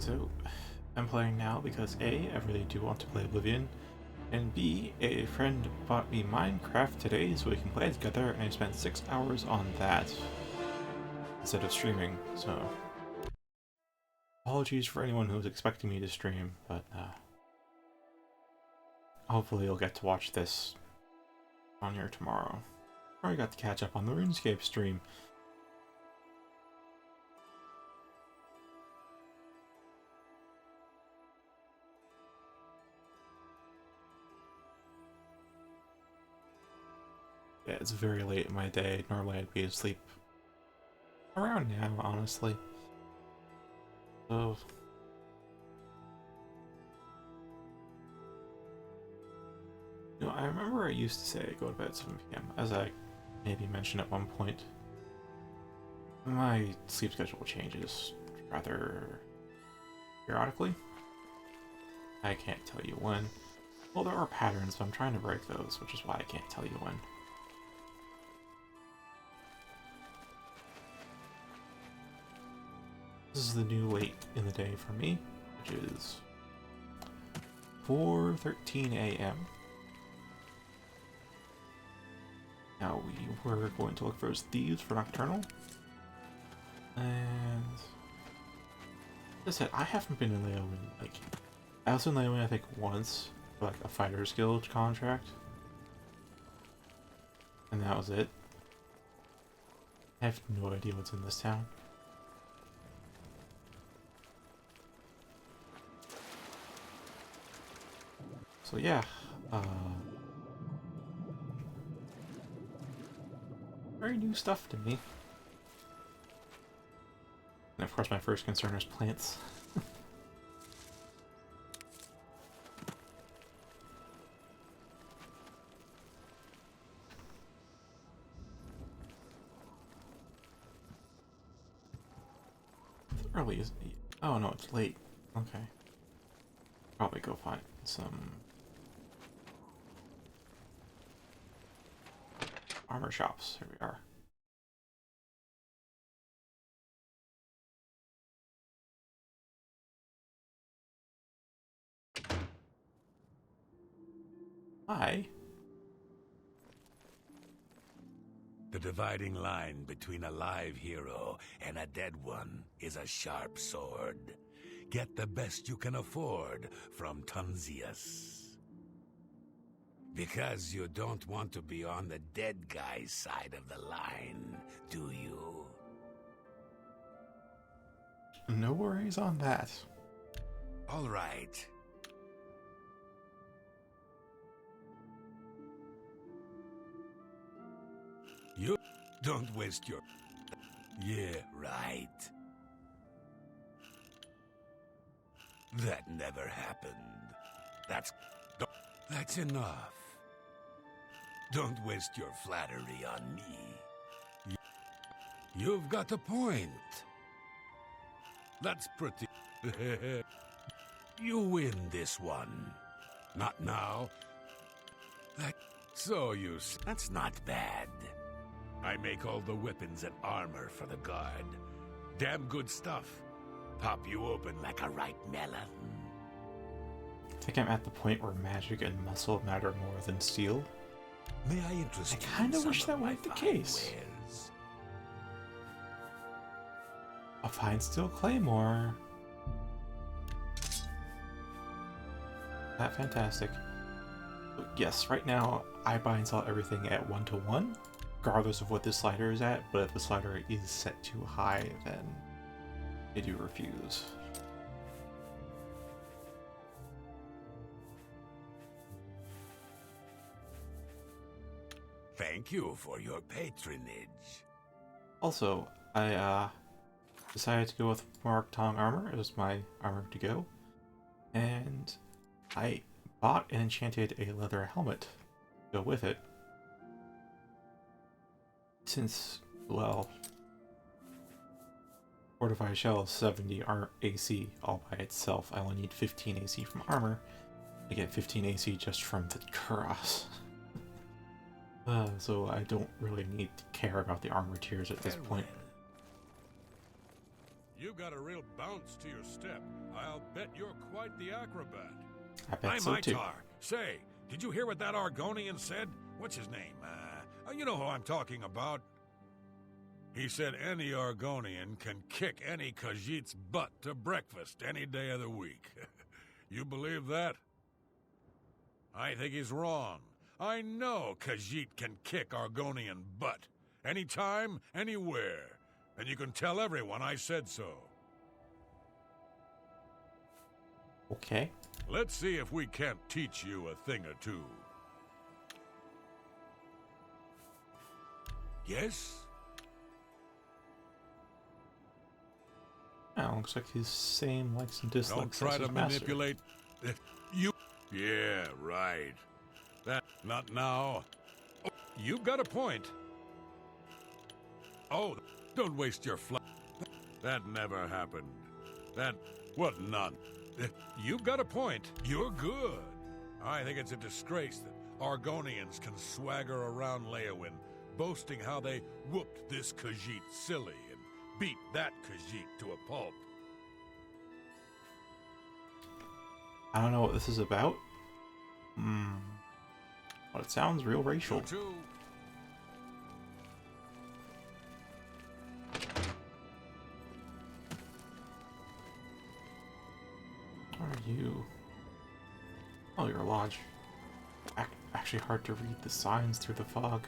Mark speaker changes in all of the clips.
Speaker 1: So, I'm playing now because A, I really do want to play Oblivion, and B, a friend bought me Minecraft today so we can play together, and I spent 6 hours on that instead of streaming, so apologies for anyone who was expecting me to stream, but hopefully you'll get to watch this on here tomorrow. Or I got to catch up on the RuneScape stream. Yeah, it's very late in my day. Normally I'd be asleep around now, honestly. So, I remember I used to say I go to bed at 7 p.m. as I maybe mentioned at one point. My sleep schedule changes rather periodically. I can't tell you when. Well, there are patterns, but I'm trying to break those, which is why I can't tell you when. This is the new late in the day for me, which is 4:13 a.m. Now we were going to look for those thieves for Nocturnal. And as I said, I haven't been in Leowen, like, I was in Leowen I think once for like a Fighter's Guild contract. And that was it. I have no idea what's in this town. So yeah, very new stuff to me. And of course my first concern is plants. It's early, is it? Oh no, it's late. Okay. Probably go find some armor shops. Here we are. Hi.
Speaker 2: The dividing line between a live hero and a dead one is a sharp sword. Get the best you can afford from Tunzius. Because you don't want to be on the dead guy's side of the line, do you?
Speaker 1: No worries on that.
Speaker 2: All right. You don't waste your... Yeah, right. That never happened. That's enough. Don't waste your flattery on me. You've got a point. That's pretty... You win this one. Not now. That's not bad. I make all the weapons and armor for the guard. Damn good stuff. Pop you open like a ripe melon.
Speaker 1: I think I'm at the point where magic and muscle matter more than steel.
Speaker 2: May I interest you?
Speaker 1: I kind of wish that weren't the case.
Speaker 2: Wares?
Speaker 1: A fine steel claymore. That fantastic. But yes, right now I buy and sell everything at 1-to-1, regardless of what the slider is at. But if the slider is set too high, then I do refuse.
Speaker 2: Thank you for your patronage.
Speaker 1: Also, I decided to go with Mark Tong armor as my armor to go, and I bought and enchanted a leather helmet to go with it. Since, well, Fortified Shell is 70 AC all by itself, I only need 15 AC from armor. I get 15 AC just from the cuirass. So I don't really need to care about the armor tiers at this point.
Speaker 2: You've got a real bounce to your step. I'll bet you're quite the acrobat.
Speaker 1: I bet so too.
Speaker 2: Mytar. Say, did you hear what that Argonian said? What's his name? You know who I'm talking about. He said any Argonian can kick any Khajiit's butt to breakfast any day of the week. You believe that? I think he's wrong. I know Khajiit can kick Argonian butt. Anytime, anywhere. And you can tell everyone I said so.
Speaker 1: Okay.
Speaker 2: Let's see if we can't teach you a thing or two. Yes?
Speaker 1: Oh, looks like his same likes and dislikes.
Speaker 2: Don't try
Speaker 1: as his
Speaker 2: to
Speaker 1: master.
Speaker 2: manipulate you. Yeah, right. That, not now. Oh, you've got a point. Oh, don't waste your That never happened. What none. You've got a point. You're good. I think it's a disgrace that Argonians can swagger around Leowin, boasting how they whooped this Khajiit silly and beat that Khajiit to a pulp.
Speaker 1: I don't know what this is about. But it sounds real racial.
Speaker 2: You too.
Speaker 1: Are you? Oh, you're a lodge. Actually hard to read the signs through the fog.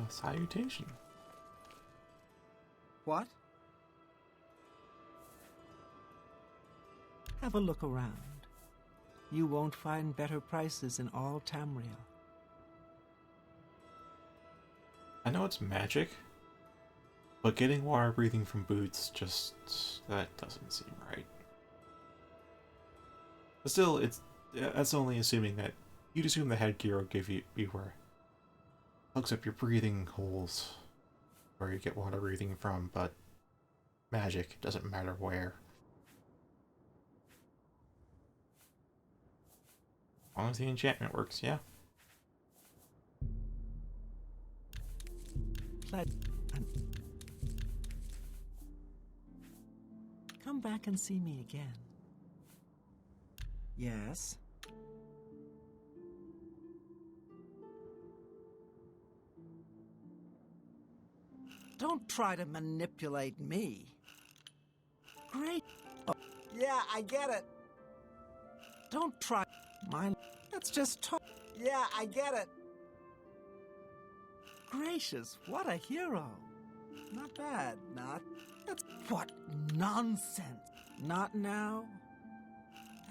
Speaker 1: Salutation.
Speaker 3: What? Have a look around. You won't find better prices in all Tamriel.
Speaker 1: I know it's magic, but getting water breathing from boots that doesn't seem right. But still, that's only assuming that you'd assume the headgear will give you where hooks up your breathing holes where you get water breathing from, but magic doesn't matter where. As long as the enchantment works, yeah.
Speaker 3: Come back and see me again. Yes? Don't try to manipulate me. Great. Oh, yeah, I get it. Don't try. Let's just talk. Yeah, I get it. Gracious, what a hero. Not bad, That's what nonsense. Not now.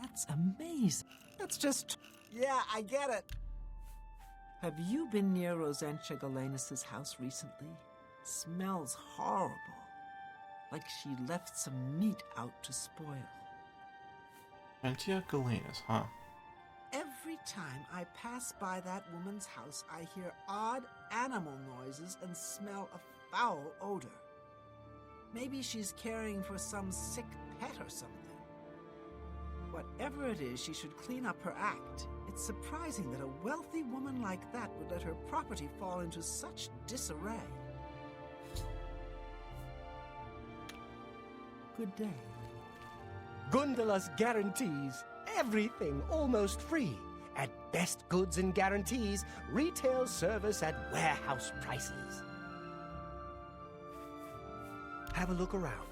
Speaker 3: That's amazing. That's just. Yeah, I get it. Have you been near Rosentia Galenis' house recently? Smells horrible. Like she left some meat out to spoil.
Speaker 1: Rosentia Galenis, huh?
Speaker 3: Every time I pass by that woman's house, I hear odd animal noises and smell a foul odor. Maybe she's caring for some sick pet or something. Whatever it is, she should clean up her act. It's surprising that a wealthy woman like that would let her property fall into such disarray. Good day.
Speaker 4: Gundala's guarantees everything almost free. At best goods and guarantees, retail service at warehouse prices. Have a look around.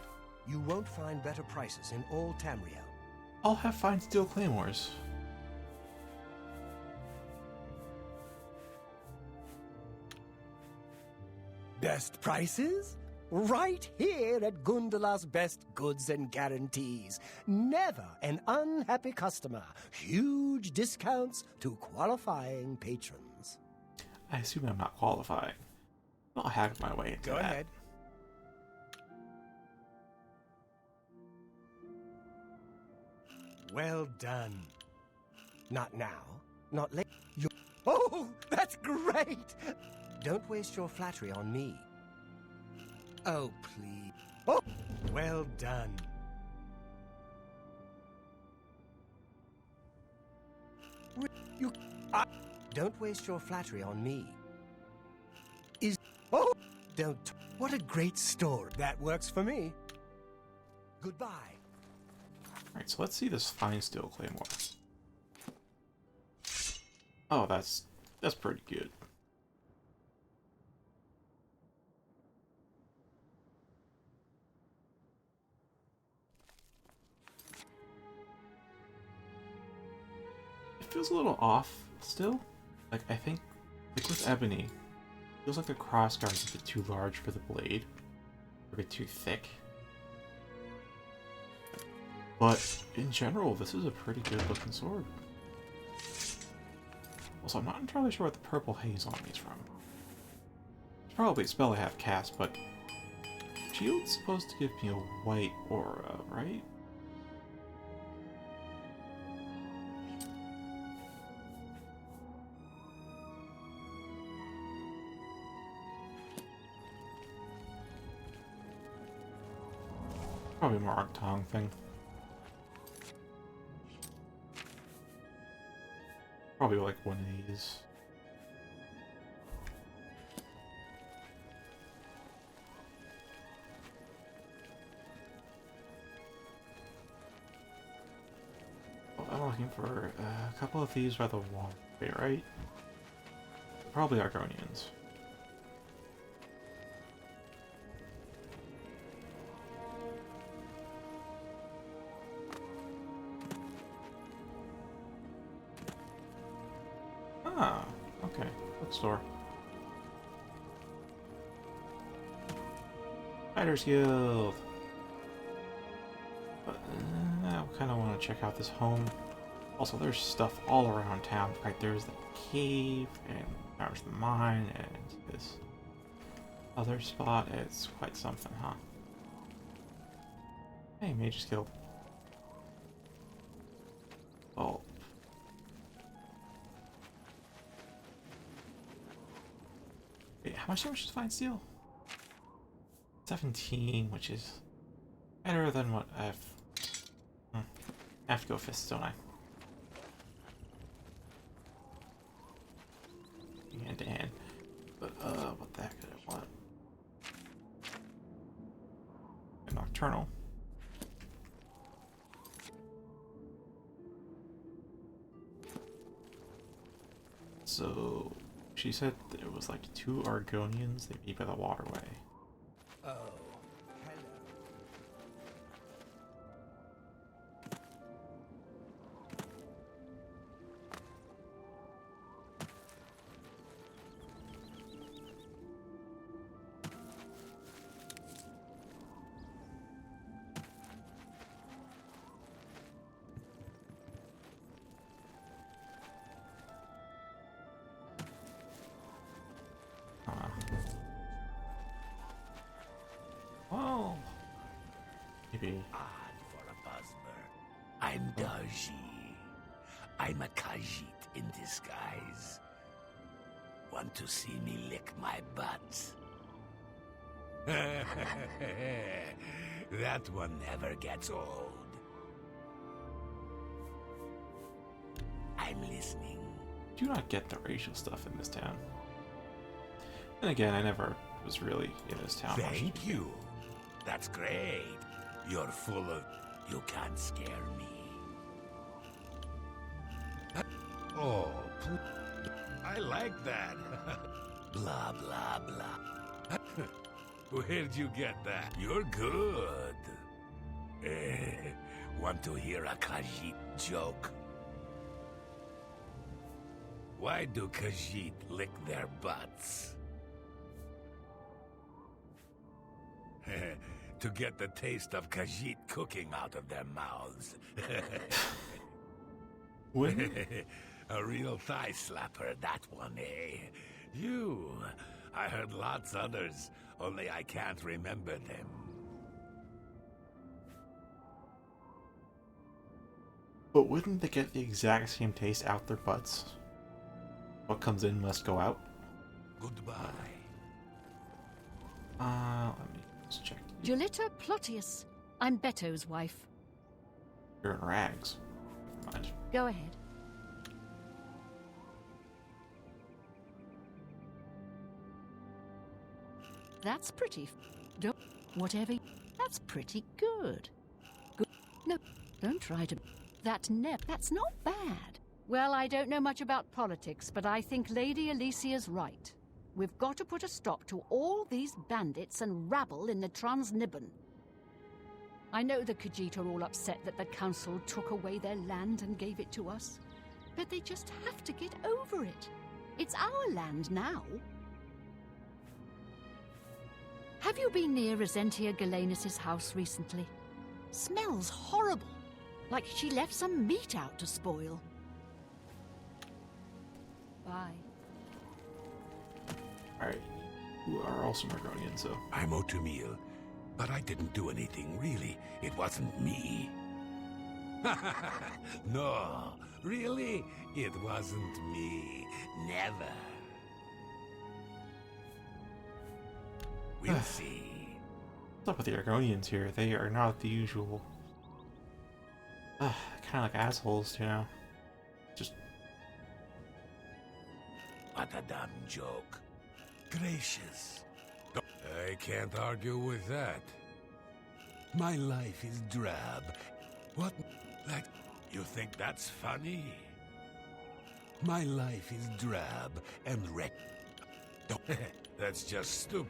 Speaker 4: You won't find better prices in all Tamriel.
Speaker 1: I'll have fine steel claymores.
Speaker 4: Best prices? Right here at Gundala's Best Goods and Guarantees. Never an unhappy customer. Huge discounts to qualifying patrons.
Speaker 1: I assume I'm not qualifying. I'll hack my way into
Speaker 4: Go
Speaker 1: that.
Speaker 4: ahead. Well done. Not now. Not later. Oh, that's great! Don't waste your flattery on me. Oh, please. Oh, well done. Don't waste your flattery on me. Oh! Don't. What a great story. That works for me. Goodbye.
Speaker 1: Alright, so let's see this fine steel claymore. Oh, that's pretty good. It feels a little off still. Like, I think, like with ebony, it feels like the crossguard is a bit too large for the blade, or a bit too thick. But in general, this is a pretty good looking sword. Also, I'm not entirely sure what the purple haze on me is from. It's probably a spell I have cast, but shield's supposed to give me a white aura, right? Probably more a tongue thing. Probably like one of these. Oh, I'm looking for a couple of these by the wall. Wait, right? Probably Argonians. Ah, okay. Bookstore. Fighters Guild! But, I kind of want to check out this home. Also, there's stuff all around town. Right, there's the cave, and there's the mine, and this other spot. It's quite something, huh? Hey, Mage's Guild. Oh. Wait, how much damage does Fine Steel? 17, which is better than what I've... I have to go fists, don't I? Hand to hand. But, what the heck did I want? A Nocturnal. So... She said there was like 2 Argonians they meet by the waterway.
Speaker 4: Oh, hello.
Speaker 1: Well, maybe.
Speaker 2: Odd for a Buzmer. I'm Darji. I'm a Khajiit in disguise. Want to see me lick my butt? That one never gets old. I'm listening.
Speaker 1: Do not get the racial stuff in this town. And again, I never was really in this town.
Speaker 2: Thank you. That's great. You're full of... You can't scare me. Oh, I like that. Blah, blah, blah. Where'd you get that? You're good. Want to hear a Khajiit joke? Why do Khajiit lick their butts? To get the taste of Khajiit cooking out of their mouths.
Speaker 1: What?
Speaker 2: A real thigh slapper, that one, eh? You. I heard lots others, only I can't remember them.
Speaker 1: But wouldn't they get the exact same taste out their butts? What comes in must go out?
Speaker 2: Goodbye.
Speaker 1: Let me just check.
Speaker 5: Julita Plotius. I'm Beto's wife.
Speaker 1: You're in rags. Never mind.
Speaker 5: Go ahead. That's pretty. Don't. Whatever. That's pretty good. Good. No, don't try to. That's not bad. Well, I don't know much about politics, but I think Lady Alicia's right. We've got to put a stop to all these bandits and rabble in the Transnibbon. I know the Khajiit are all upset that the Council took away their land and gave it to us, but they just have to get over it. It's our land now. Have you been near Rosentia Galenis' house recently? Smells horrible, like she left some meat out to spoil. Bye.
Speaker 1: Alright, you are also Margonian, so...
Speaker 2: I'm Otumil, but I didn't do anything, really. It wasn't me. No, really? It wasn't me. Never. We'll see.
Speaker 1: What's up with the Argonians here? They are not the usual... kind of like assholes, you know? Just...
Speaker 2: What a dumb joke. Gracious. I can't argue with that. My life is drab. What? Like, you think that's funny? My life is drab and wreck. That's just stupid.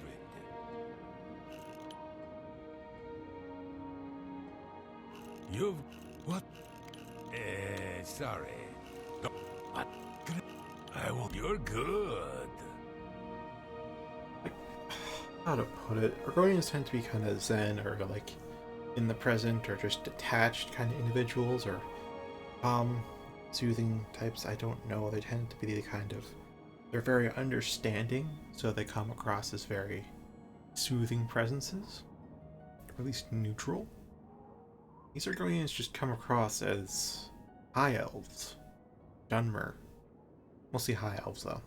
Speaker 2: You've... What? Sorry. What? I won't... You're good.
Speaker 1: How to put it? Argonians tend to be kind of zen, or like in the present, or just detached kind of individuals, or soothing types. I don't know. They tend to be the kind of... They're very understanding, so they come across as very soothing presences, or at least neutral. These Argonians just come across as high elves, Dunmer. Mostly high elves, though.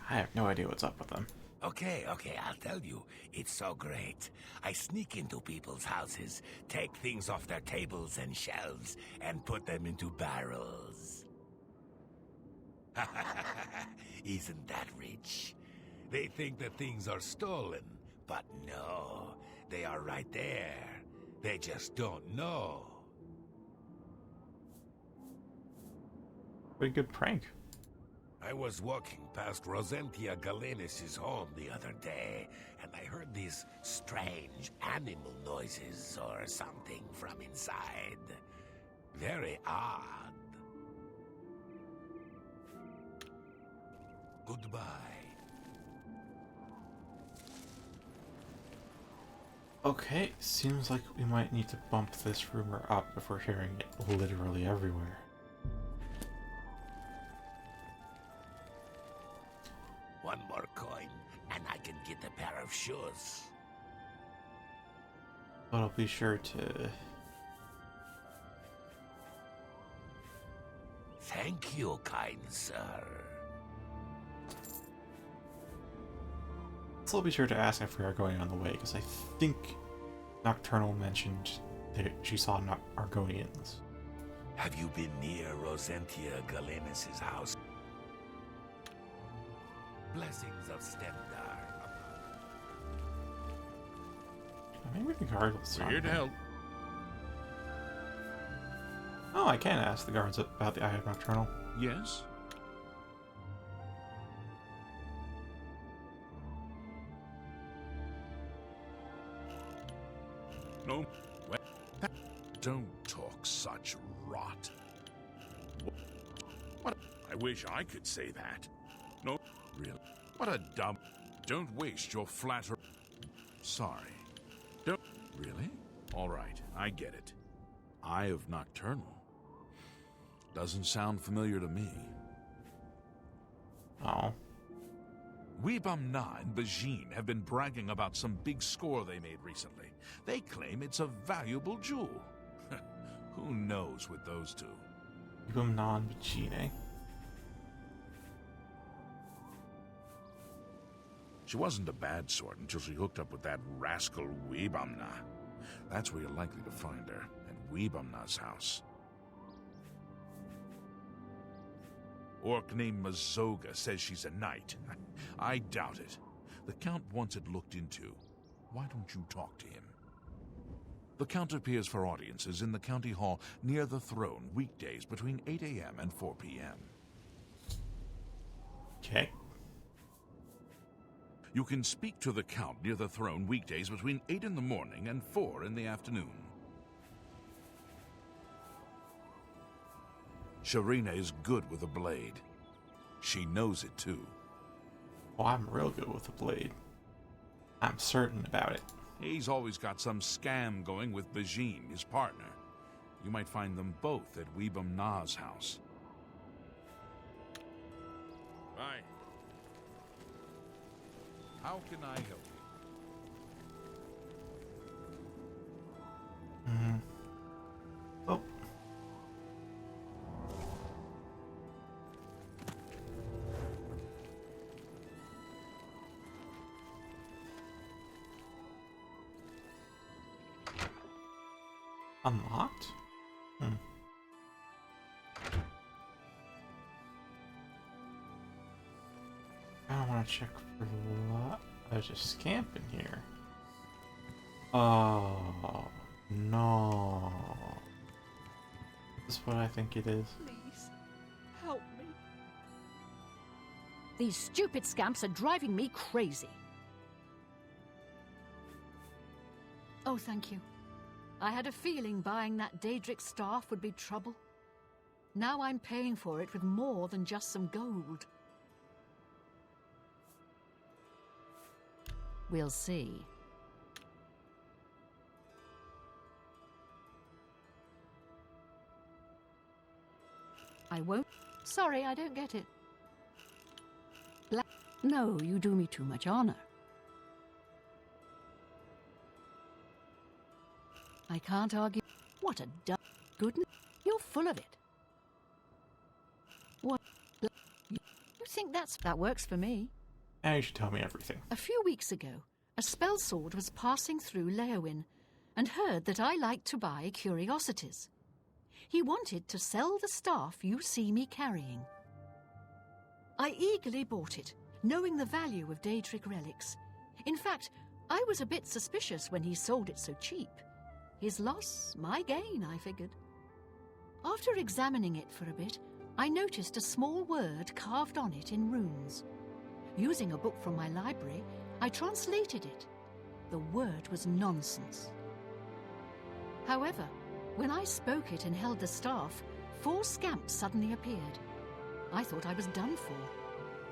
Speaker 1: I have no idea what's up with them.
Speaker 2: Okay, I'll tell you. It's so great. I sneak into people's houses, take things off their tables and shelves, and put them into barrels. Isn't that rich? They think that things are stolen, but no, they are right there. They just don't know.
Speaker 1: Pretty good prank.
Speaker 2: I was walking past Rosentia Galenis' home the other day, and I heard these strange animal noises or something from inside. Very odd. Goodbye.
Speaker 1: Okay, seems like we might need to bump this rumor up if we're hearing it literally everywhere.
Speaker 2: One more coin, and I can get a pair of shoes.
Speaker 1: But I'll be sure to...
Speaker 2: Thank you, kind sir.
Speaker 1: So I'll be sure to ask if we are going on the way, because I think Nocturnal mentioned that she saw Argonians.
Speaker 2: Have you been near Rosentia Galenis' house? Blessings of Stendar.
Speaker 1: Maybe the guard will stop.
Speaker 6: We're here to help.
Speaker 1: Oh, I can ask the guards about the Eye of Nocturnal.
Speaker 6: Yes? No. Don't talk such rot. What? I wish I could say that. No, really. What a dumb... Don't waste your flatter... Sorry. Don't... Really? All right, I get it. Eye of Nocturnal. Doesn't sound familiar to me.
Speaker 1: Oh.
Speaker 6: Weebamna and Bajin have been bragging about some big score they made recently. They claim it's a valuable jewel. Who knows with those two?
Speaker 1: Weebamna and Bajin.
Speaker 6: She wasn't a bad sort until she hooked up with that rascal Weebamna. That's where you're likely to find her, at Weebamna's house. Orc named Mazoga says she's a knight. I doubt it. The Count wants it looked into. Why don't you talk to him? The Count appears for audiences in the county hall near the throne weekdays between 8 a.m. and 4 p.m.
Speaker 1: Okay.
Speaker 6: You can speak to the Count near the throne weekdays between 8 in the morning and 4 in the afternoon. Sharina is good with a blade. She knows it too.
Speaker 1: Oh, I'm real good with a blade. I'm certain about it.
Speaker 6: He's always got some scam going with Bajin, his partner. You might find them both at Weebum Na's house. Bye. How can I help you?
Speaker 1: Oh. Unlocked? I don't want to check for there's a scamp in here. Oh, no. Is this what I think it is?
Speaker 5: Please, help me. These stupid scamps are driving me crazy. Oh, thank you. I had a feeling buying that Daedric staff would be trouble. Now I'm paying for it with more than just some gold. We'll see. I won't. Sorry, I don't get it. No, you do me too much honor. I can't argue. What a dumb goodness. You're full of it. What? You think that works for me?
Speaker 1: Now you should tell me everything.
Speaker 5: A few weeks ago, a spell sword was passing through Leowin and heard that I liked to buy curiosities. He wanted to sell the staff you see me carrying. I eagerly bought it, knowing the value of Daedric relics. In fact, I was a bit suspicious when he sold it so cheap. His loss, my gain, I figured. After examining it for a bit, I noticed a small word carved on it in runes. Using a book from my library, I translated it. The word was nonsense. However, when I spoke it and held the staff, 4 scamps suddenly appeared. I thought I was done for.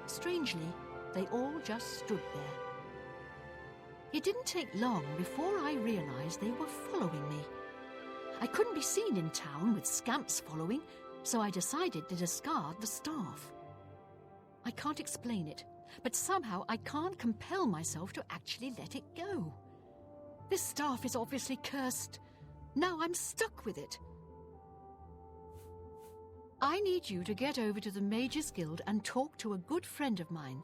Speaker 5: Strangely, they all just stood there. It didn't take long before I realized they were following me. I couldn't be seen in town with scamps following, so I decided to discard the staff. I can't explain it, but somehow I can't compel myself to actually let it go. This staff is obviously cursed. Now I'm stuck with it. I need you to get over to the Mages Guild and talk to a good friend of mine,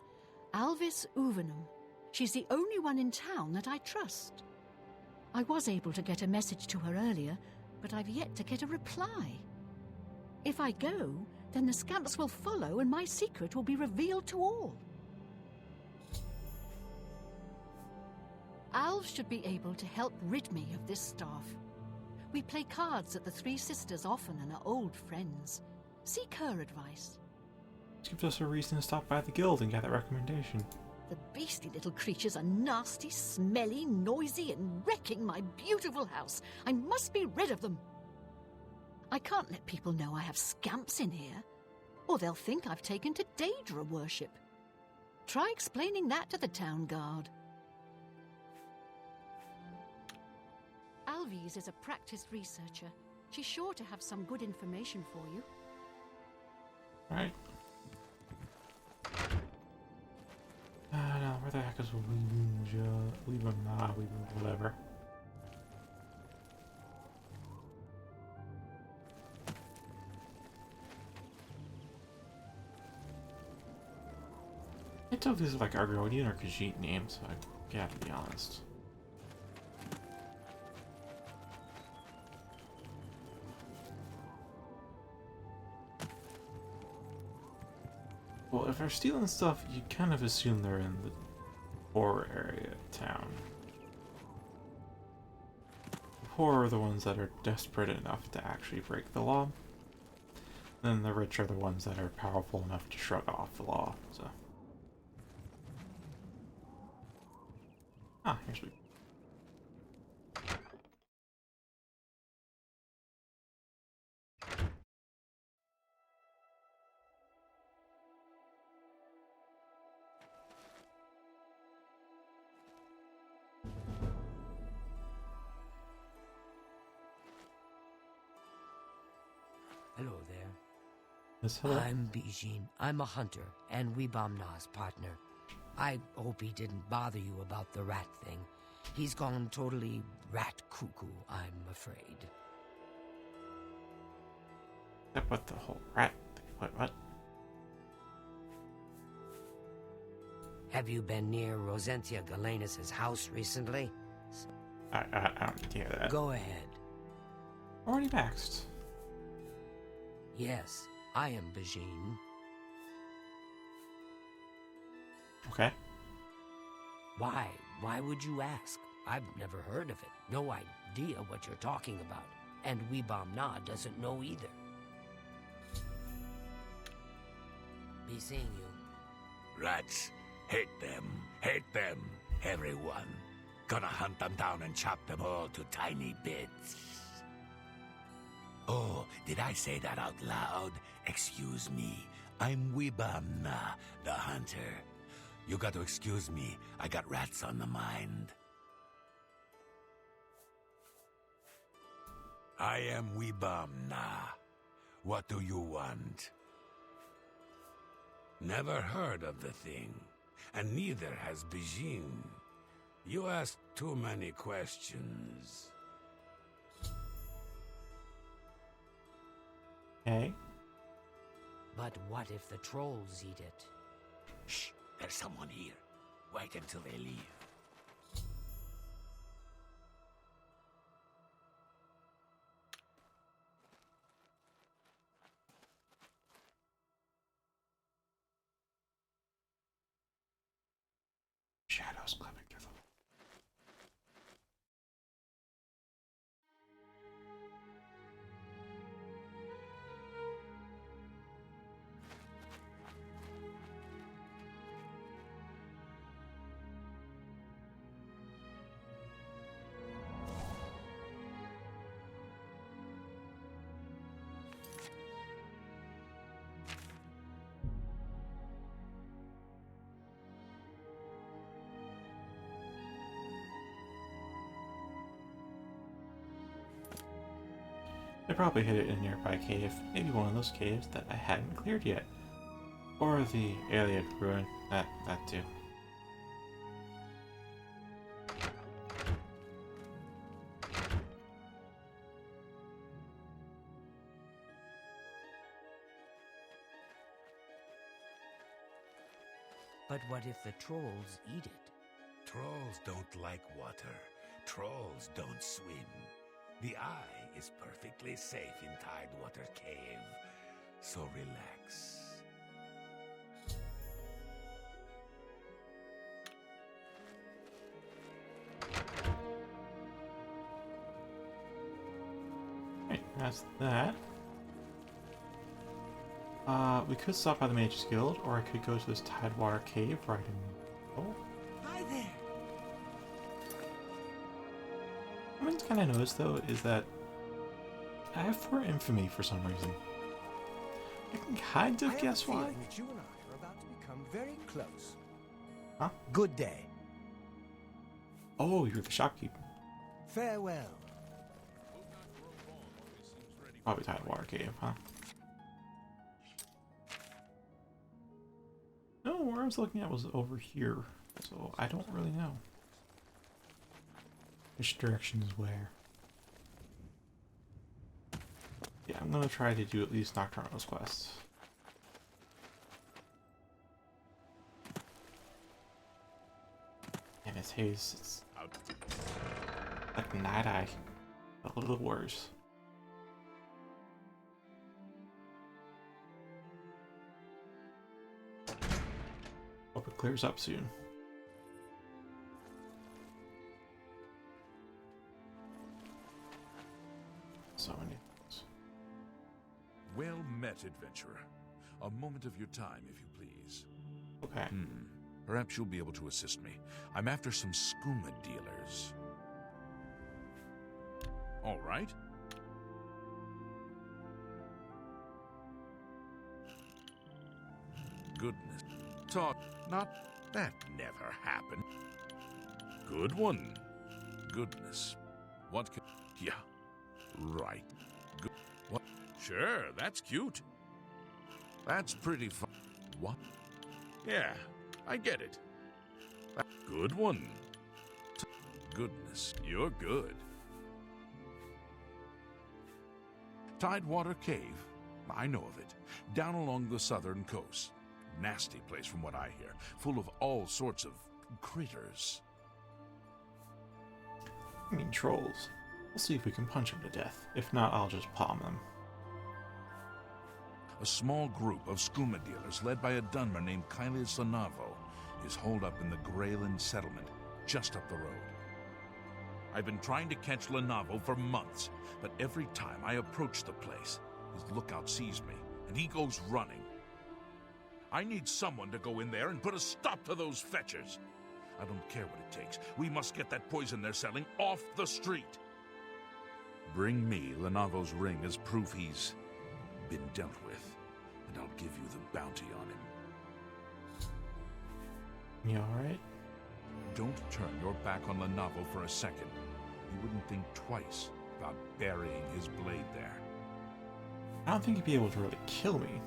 Speaker 5: Alvis Uvenum. She's the only one in town that I trust. I was able to get a message to her earlier, but I've yet to get a reply. If I go, then the scamps will follow and my secret will be revealed to all. Alv should be able to help rid me of this staff. We play cards at the Three Sisters often and are old friends. Seek her advice.
Speaker 1: This gives us a reason to stop by the guild and get that recommendation.
Speaker 5: The beastly little creatures are nasty, smelly, noisy, and wrecking my beautiful house. I must be rid of them. I can't let people know I have scamps in here, or they'll think I've taken to Daedra worship. Try explaining that to the town guard. Alvis is a practiced researcher. She's sure to have some good information for you.
Speaker 1: Right. Now, where the heck is Weebum? Whatever. I can't tell if these are like Argonian or Khajiit names, so I gotta be honest. Well, if they're stealing stuff, you kind of assume they're in the poor area of town. The poor are the ones that are desperate enough to actually break the law. Then the rich are the ones that are powerful enough to shrug off the law, so. Ah, here's we.
Speaker 7: Hello there.
Speaker 1: Yes, hello.
Speaker 7: I'm Bijin. I'm a hunter and Weebamna's partner. I hope he didn't bother you about the rat thing. He's gone totally rat cuckoo, I'm afraid.
Speaker 1: What the whole rat thing? What?
Speaker 7: Have you been near Rosentia Galenas' house recently?
Speaker 1: I don't need to hear that.
Speaker 7: Go ahead.
Speaker 1: Already maxed.
Speaker 7: Yes, I am Bijin.
Speaker 1: Okay.
Speaker 7: Why? Why would you ask? I've never heard of it. No idea what you're talking about. And Weebamna doesn't know either. Be seeing you.
Speaker 2: Rats. Hate them, everyone. Gonna hunt them down and chop them all to tiny bits. Oh, did I say that out loud? Excuse me. I'm Weebamna, the hunter. You got to excuse me. I got rats on the mind. I am Weebamna. What do you want? Never heard of the thing. And neither has Bijin. You ask too many questions.
Speaker 1: Okay.
Speaker 7: But what if the trolls eat it?
Speaker 2: Shh, there's someone here. Wait until they leave.
Speaker 1: Shadows clipping through them. They probably hid it in a nearby cave, maybe one of those caves that I hadn't cleared yet. Or the Alien ruin, that too.
Speaker 7: But what if the trolls eat it?
Speaker 2: Trolls don't like water. Trolls don't swim. The eye is perfectly safe in Tidewater Cave. So relax.
Speaker 1: Right, that's that. We could stop by the Mage's Guild, or I could go to this Tidewater Cave where I didn't go.
Speaker 3: Hi there.
Speaker 1: One thing I kind of noticed, though, is that I have 4 infamy for some reason. I can kind of guess
Speaker 4: I have a
Speaker 1: why.
Speaker 4: feeling that you and I are about to become very close.
Speaker 1: Huh?
Speaker 4: Good day.
Speaker 1: Oh, you're the shopkeeper.
Speaker 4: Farewell.
Speaker 1: Probably Tidewater Cave, huh? No, where I was looking at was over here, so I don't really know which direction is where. Yeah, I'm gonna try to do at least Nocturnal's quests. And it's haze, it's like Night Eye, a little worse. clears up soon. So many things.
Speaker 6: Well met, adventurer. A moment of your time, if you please.
Speaker 1: Okay.
Speaker 6: Perhaps you'll be able to assist me. I'm after some skooma dealers. All right. Goodness. Talk. Not. That never happened. Good one. Goodness. What can. Yeah. Right. Good. What? Sure, that's cute. That's pretty fun. What? Yeah, I get it. Good one. Goodness, you're good. Tidewater Cave. I know of it. Down along the southern coast. Nasty place from what I hear. Full of all sorts of critters.
Speaker 1: I mean trolls. We'll see if we can punch them to death. If not, I'll just palm them.
Speaker 6: A small group of skooma dealers led by a Dunmer named Kylius Lanavo is holed up in the Greyland settlement, just up the road. I've been trying to catch Lanavo for months, but every time I approach the place, his lookout sees me, and he goes running. I need someone to go in there and put a stop to those fetchers. I don't care what it takes. We must get that poison they're selling off the street. Bring me Lanavo's ring as proof he's been dealt with, and I'll give you the bounty on him.
Speaker 1: You alright?
Speaker 6: Don't turn your back on Lanavo for a second. You wouldn't think twice about burying his blade there.
Speaker 1: I don't think he'd be able to really kill me.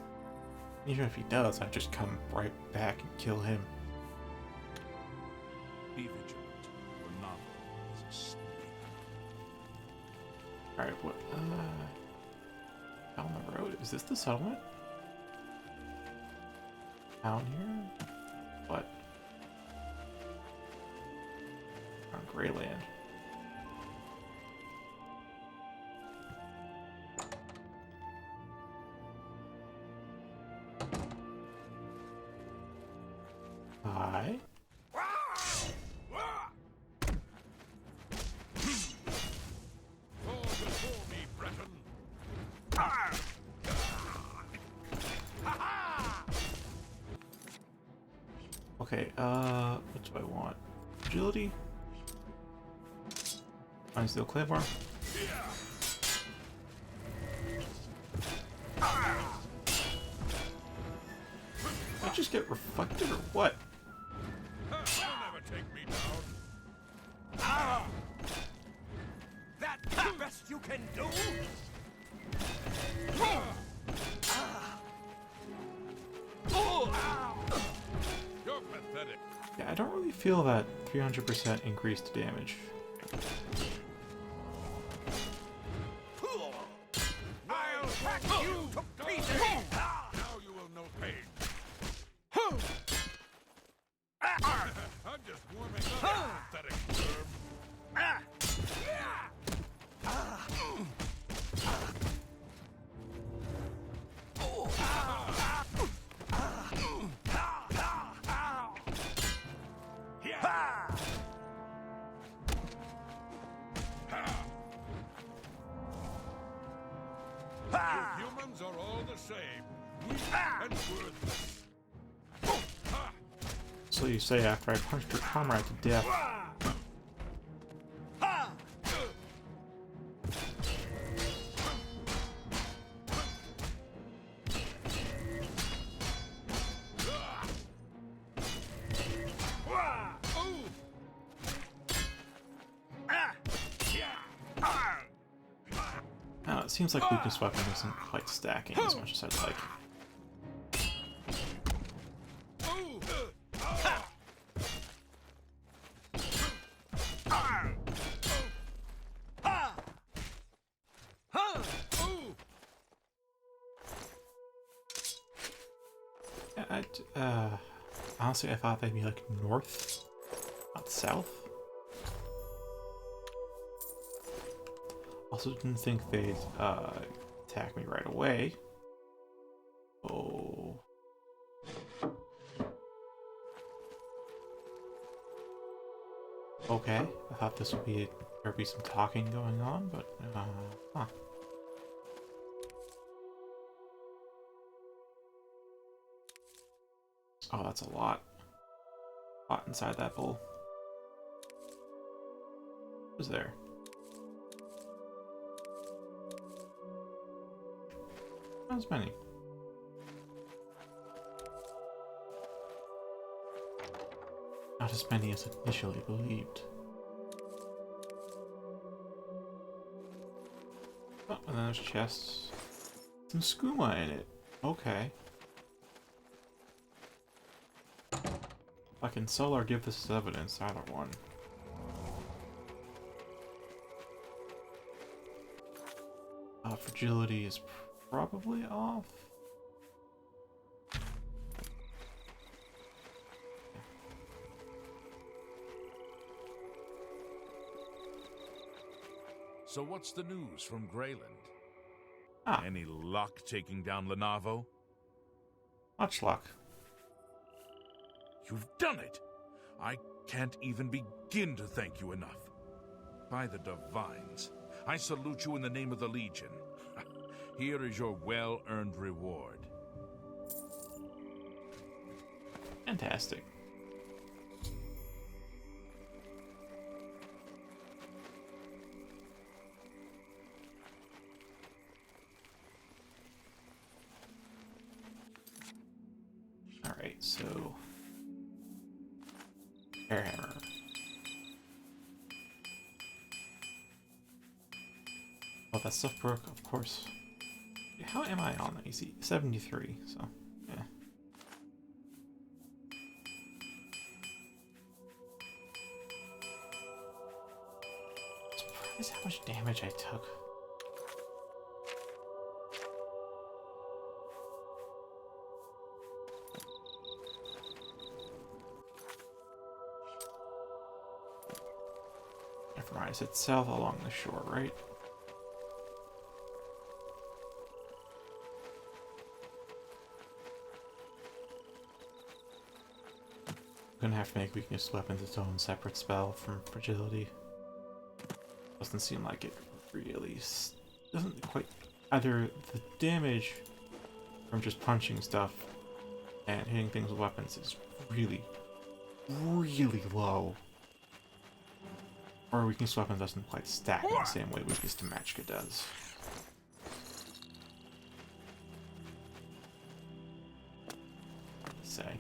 Speaker 1: Even if he does, I'd just come right back and kill him.
Speaker 6: Be vigilant. Lanavo is a snake.
Speaker 1: Alright, what, down the road? Is this the settlement? Down here? What? On Greyland. Hi. Okay, what do I want? Agility? Fine steel claymore. I just get reflected or what?
Speaker 2: You'll never take me down. That's the best you can do? You're pathetic.
Speaker 1: Yeah, I don't really feel that 300% increased damage.
Speaker 2: I'll hack you to pieces. Now you will know pain. I'm just warming up, pathetic germ. You humans are all the same. Weak and worthless.
Speaker 1: So you say after I punched your comrade to death. Now it seems like weakness weapon isn't quite stacking as much as I'd like. Honestly, I thought they'd be like north, not south. Also didn't think they'd attack me right away. Oh. Okay, I thought this would be there'd be some talking going on, but huh. Oh, that's a lot. Inside that bowl. What was there? Not as many. Not as many as initially believed. Oh, and then there's chests. Some skooma in it. Okay. If I can sell or give this as evidence, either one. Fragility is probably off.
Speaker 6: So what's the news from Greyland?
Speaker 1: Ah.
Speaker 6: Any luck taking down Lenavo?
Speaker 1: Much luck.
Speaker 6: You've done it! I can't even begin to thank you enough. By the Divines, I salute you in the name of the Legion. Here is your well-earned reward.
Speaker 1: Fantastic. Alright, so... Airhammer. Oh, that stuff broke, of course. How am I on that? You see, 73, so, yeah. Surprised how much damage I took. Never mind, I said south along the shore, right? Gonna have to make weakness weapons its own separate spell from fragility. Doesn't seem like it really doesn't quite either the damage from just punching stuff and hitting things with weapons is really low. Or weakness weapon doesn't quite stack in the same way weakness to Magicka does. Hard to say.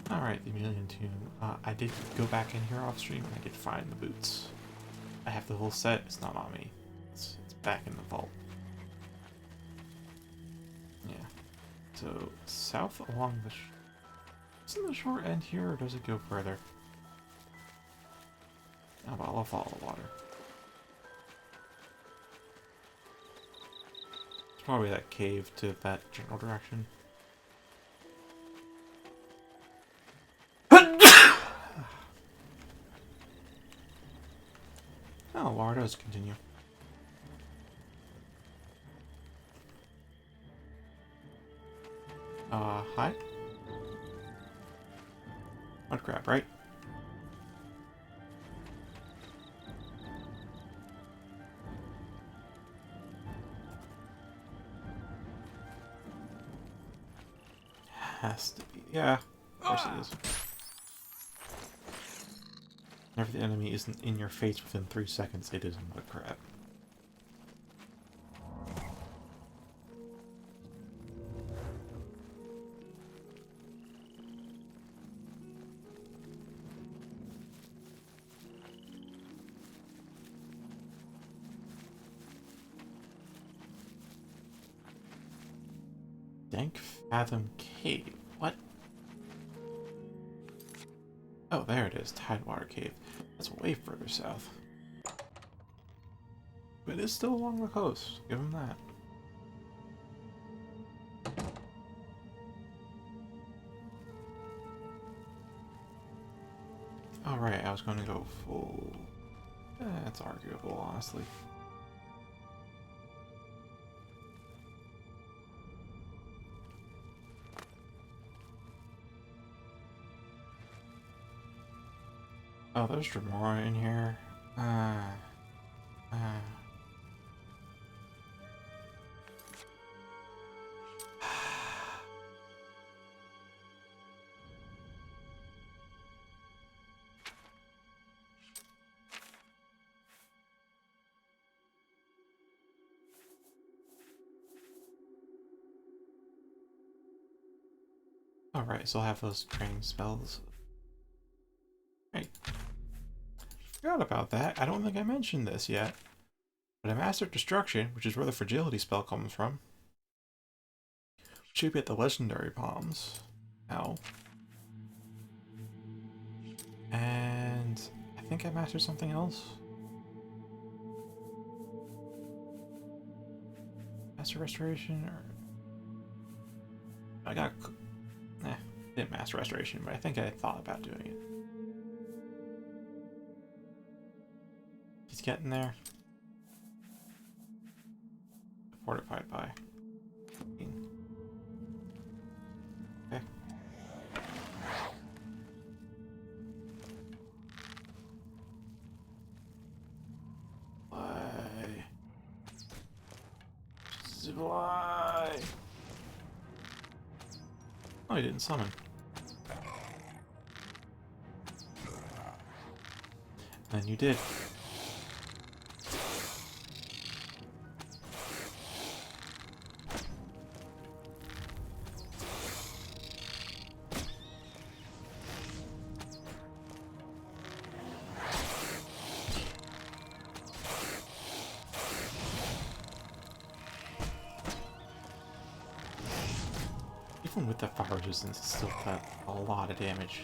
Speaker 1: Alright, the Chameleon Tomb. I did go back in here off stream and I did find the boots. I have the whole set, it's not on me. It's back in the vault. Yeah. So, south along the isn't the shore end here, or does it go further? Oh, well, I'll follow the water. It's probably that cave to that general direction. Oh, water does continue. Hi? Mud crab, right? Has to be. Yeah, of course it is. Whenever the enemy isn't in your face within 3 seconds, it is a mud crab. Dank Fathom Cave. What? Oh, there it is. Tidewater Cave. That's way further south. But it is still along the coast. Give him that. Alright, I was going to go full... That's arguable, honestly. Oh, there's Dremora in here. Alright, so I'll have those training spells. Right. Forgot about that. I don't think I mentioned this yet. But I mastered Destruction, which is where the Fragility spell comes from. Should be at the Legendary Palms now. And I think I mastered something else. Master Restoration, or I got. Didn't master Restoration, but I think I thought about doing it. He's getting there. Fortified by. Okay. Fly. Oh, he didn't summon. And you did. Even with the fire resistance, it's still got a lot of damage.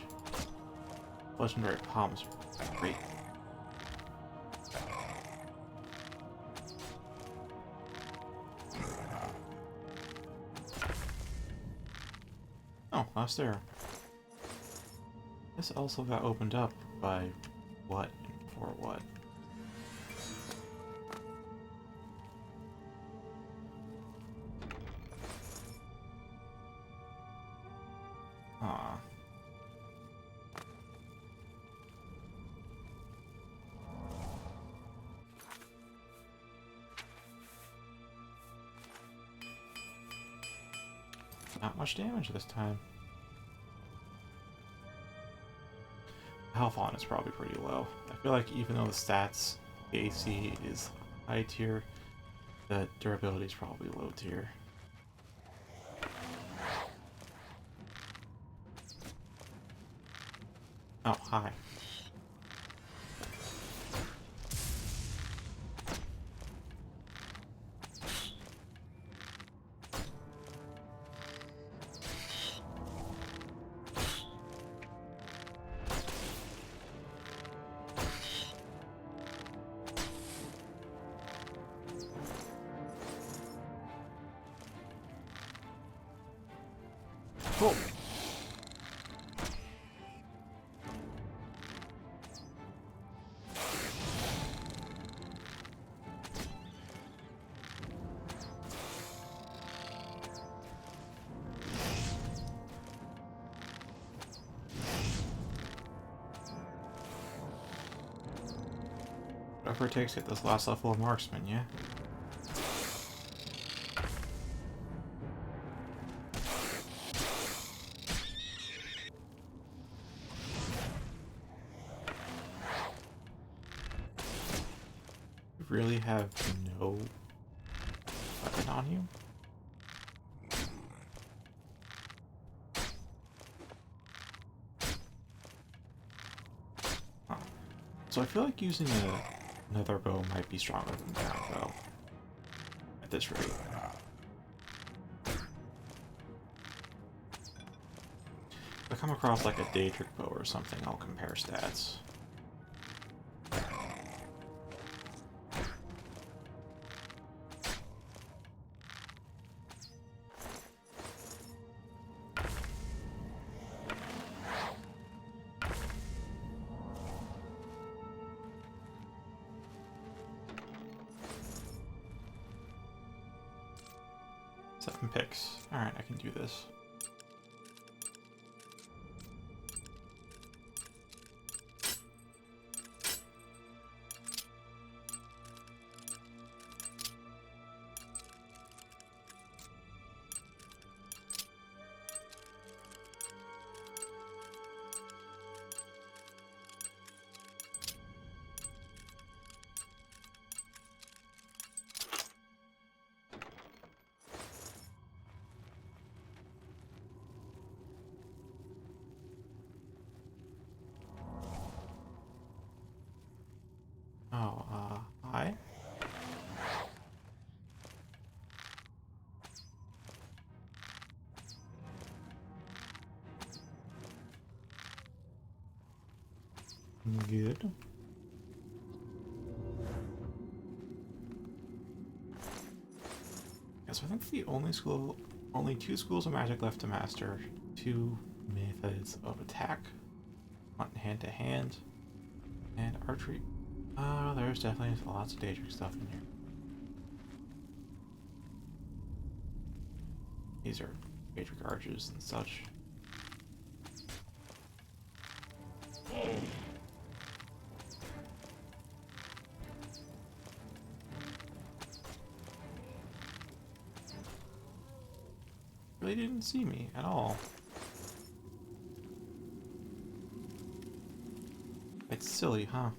Speaker 1: Legendary Palms are great. Oh, last there. This also got opened up by what and for what? Aw. Not much damage this time. Health on is probably pretty low. I feel like even though the stats, the AC is high tier, the durability is probably low tier. Oh, hi. Cool. Whatever it takes to get this last level of marksman, yeah? You really have no weapon on you? Huh. So I feel like using another bow might be stronger than that bow at this rate. If I come across like a Daedric bow or something, I'll compare stats. Seven picks. Alright, I can do this. Good. Yeah, so I think the only two schools of magic left to master. Two methods of attack, hand to hand, and archery. There's definitely lots of Daedric stuff in here. These are Daedric arches and such. Really didn't see me at all. It's silly, huh?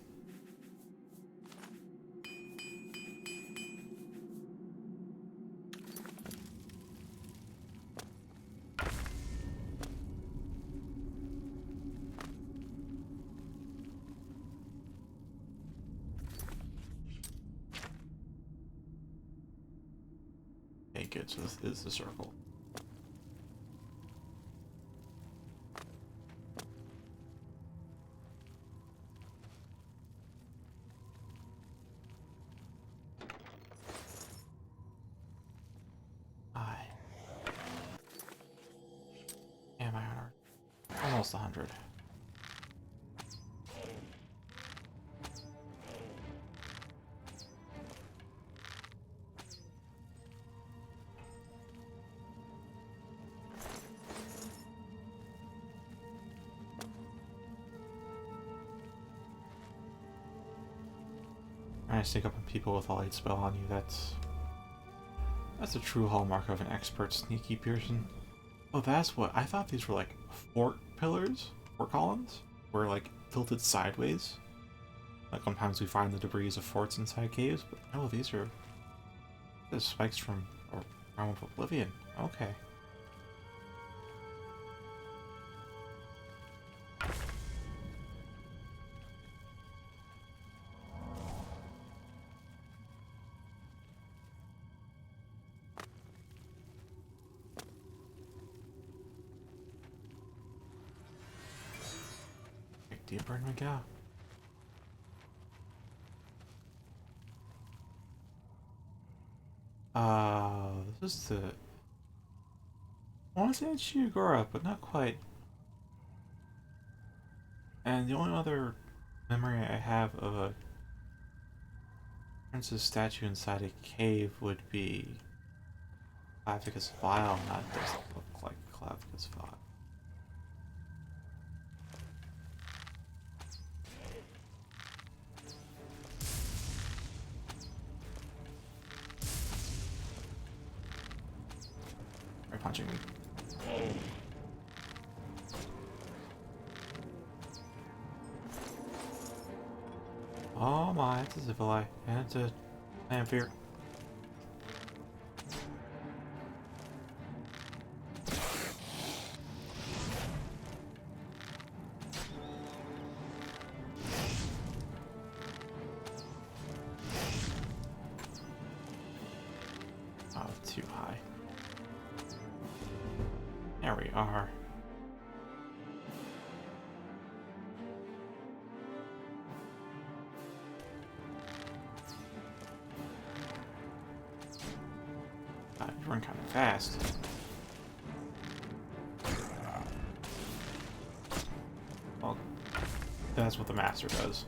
Speaker 1: Okay, good, so this is the circle. Am I on almost 100? Trying to sneak up on people with a light spell on you, that's a true hallmark of an expert sneaky person. Oh, that's what I thought these were, like fort pillars, fort columns, were like tilted sideways. Like sometimes we find the debris of forts inside caves, but no, these are the spikes from Realm of Oblivion. Okay. Deeper in we go. This is the... I want to say it's Shiogura, but not quite. And the only other memory I have of a princess statue inside a cave would be Clavicus Vial. That doesn't look like Clavicus Vial. They're punching me. Oh my, it's a Zivili, and it's a Lamphere. Oh, too high. There we are. You run kind of fast. Well, that's what the master does.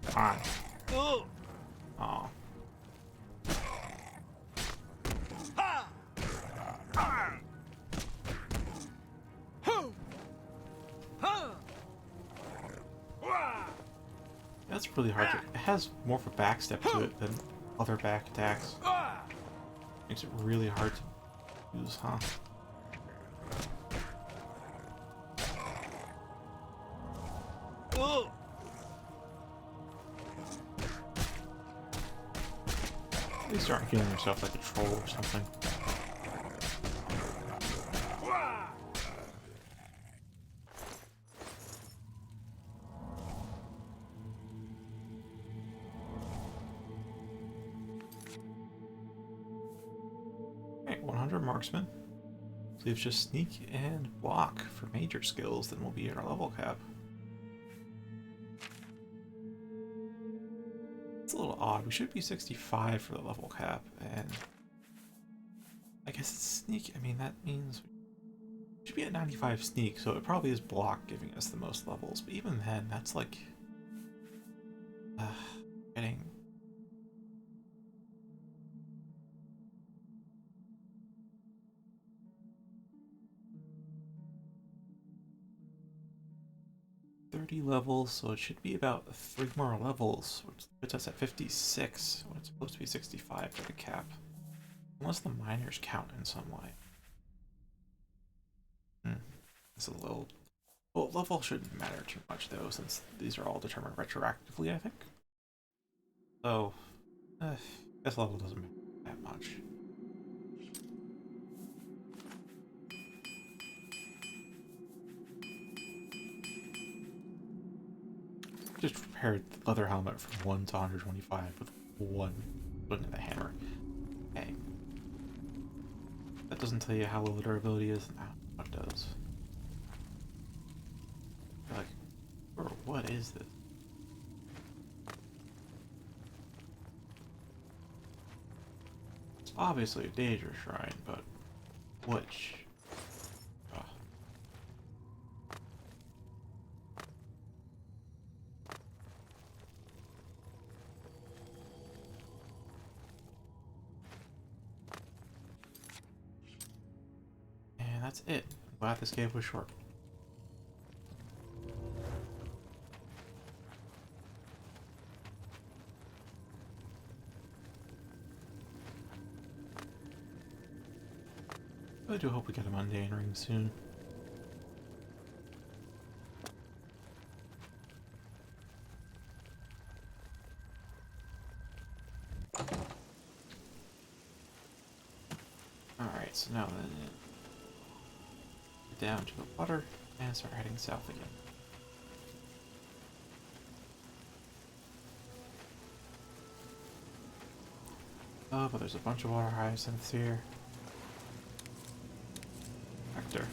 Speaker 1: Fine. Oh. That's really hard to... It has more of a backstep to it than other back attacks. Makes it really hard to use, huh? At least aren't healing yourself like a troll or something. 100 marksman. Leaves just sneak and block for major skills, then we'll be at our level cap. It's a little odd. We should be 65 for the level cap, and I guess it's sneak. I mean, that means we should be at 95 sneak, so it probably is block giving us the most levels. But even then, that's like getting. Levels, so it should be about 3 more levels, which puts us at 56 when it's supposed to be 65 for the cap. Unless the miners count in some way. It's a little... Well, level shouldn't matter too much though, since these are all determined retroactively, I think. So, I guess level doesn't matter that much. Just repaired the leather helmet from 1 to 125 with 1 swing of the hammer. Hey. That doesn't tell you how low the durability is. No, what does? You're like, or what is this? It's obviously a Daedra shrine, but which? That's it. I'm glad this cave was short. I do hope we get a mundane ring soon. Alright, so now then down to the water and start heading south again. Oh, but there's a bunch of water hyacinths here. Vector.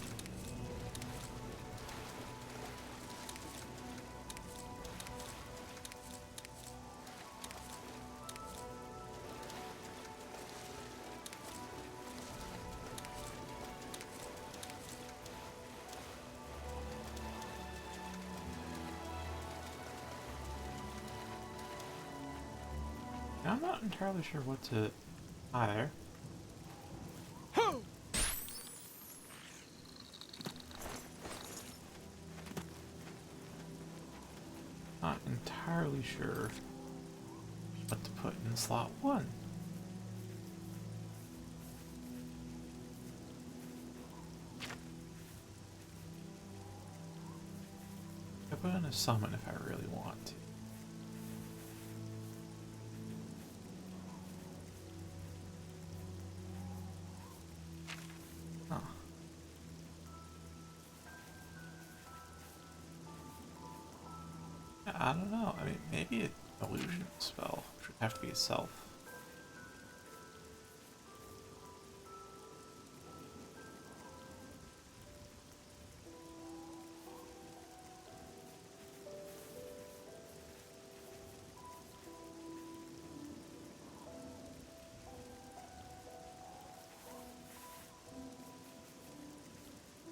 Speaker 1: I'm not entirely sure what to hire. Not entirely sure what to put in slot 1. I put in a summon if I really want to. I don't know. I mean, maybe an illusion spell, which would have to be a self.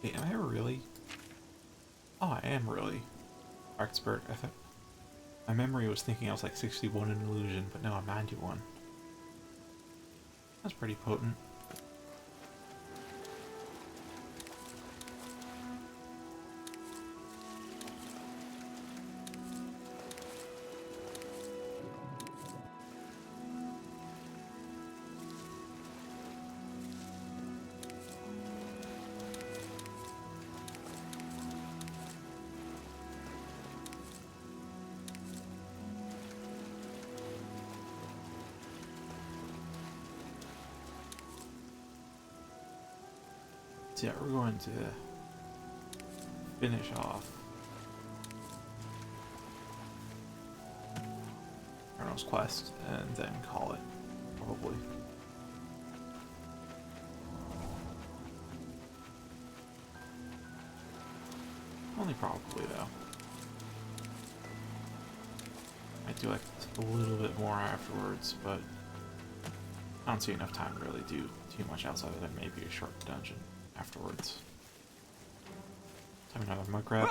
Speaker 1: Wait, am I really? Oh, I am really. Expert, I think. My memory was thinking I was like 61 in illusion, but no, I'm 91. That's pretty potent. So yeah, we're going to finish off Arnold's quest and then call it, probably. Only probably, though. I do like this a little bit more afterwards, but I don't see enough time to really do too much else other than maybe a short dungeon afterwards. Time another mud grab.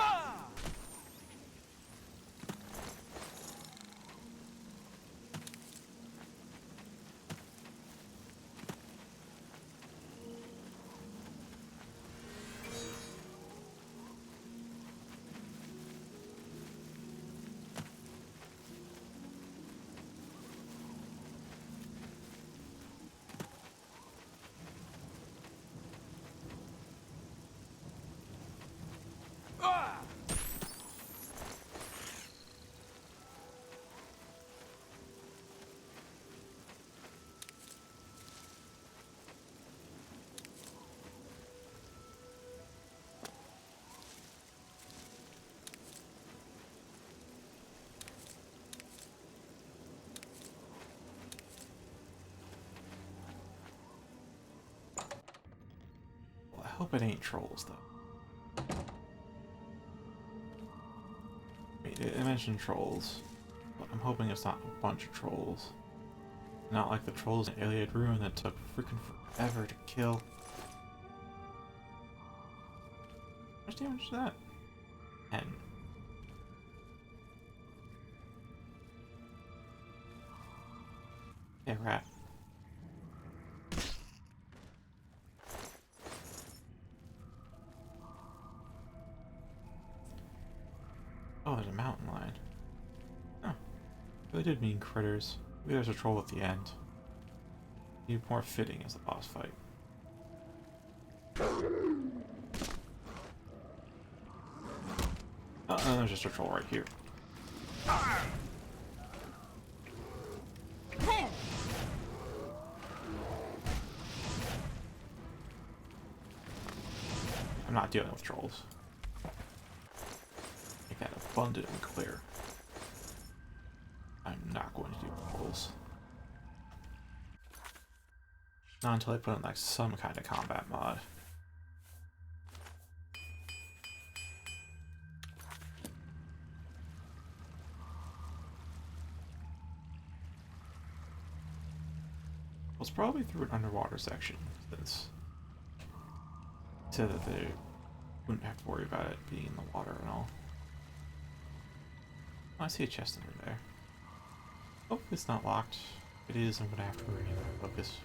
Speaker 1: I hope it ain't trolls, though. Wait, it mentioned trolls, but I'm hoping it's not a bunch of trolls. Not like the trolls in Iliad Ruin that took freaking forever to kill. How much damage is that? 10. Yeah, rat. Oh, there's a mountain lion. Huh. Really did mean critters. Maybe there's a troll at the end. Be more fitting as a boss fight. Oh, there's just a troll right here. I'm not dealing with trolls. Make that abundantly clear. I'm not going to do trolls. Not until I put in like some kind of combat mod. Well, it's probably through an underwater section, since it said that they wouldn't have to worry about it being in the water and all. Oh, I see a chest under there. Hopefully it's not locked. If it is, I'm gonna have to focus.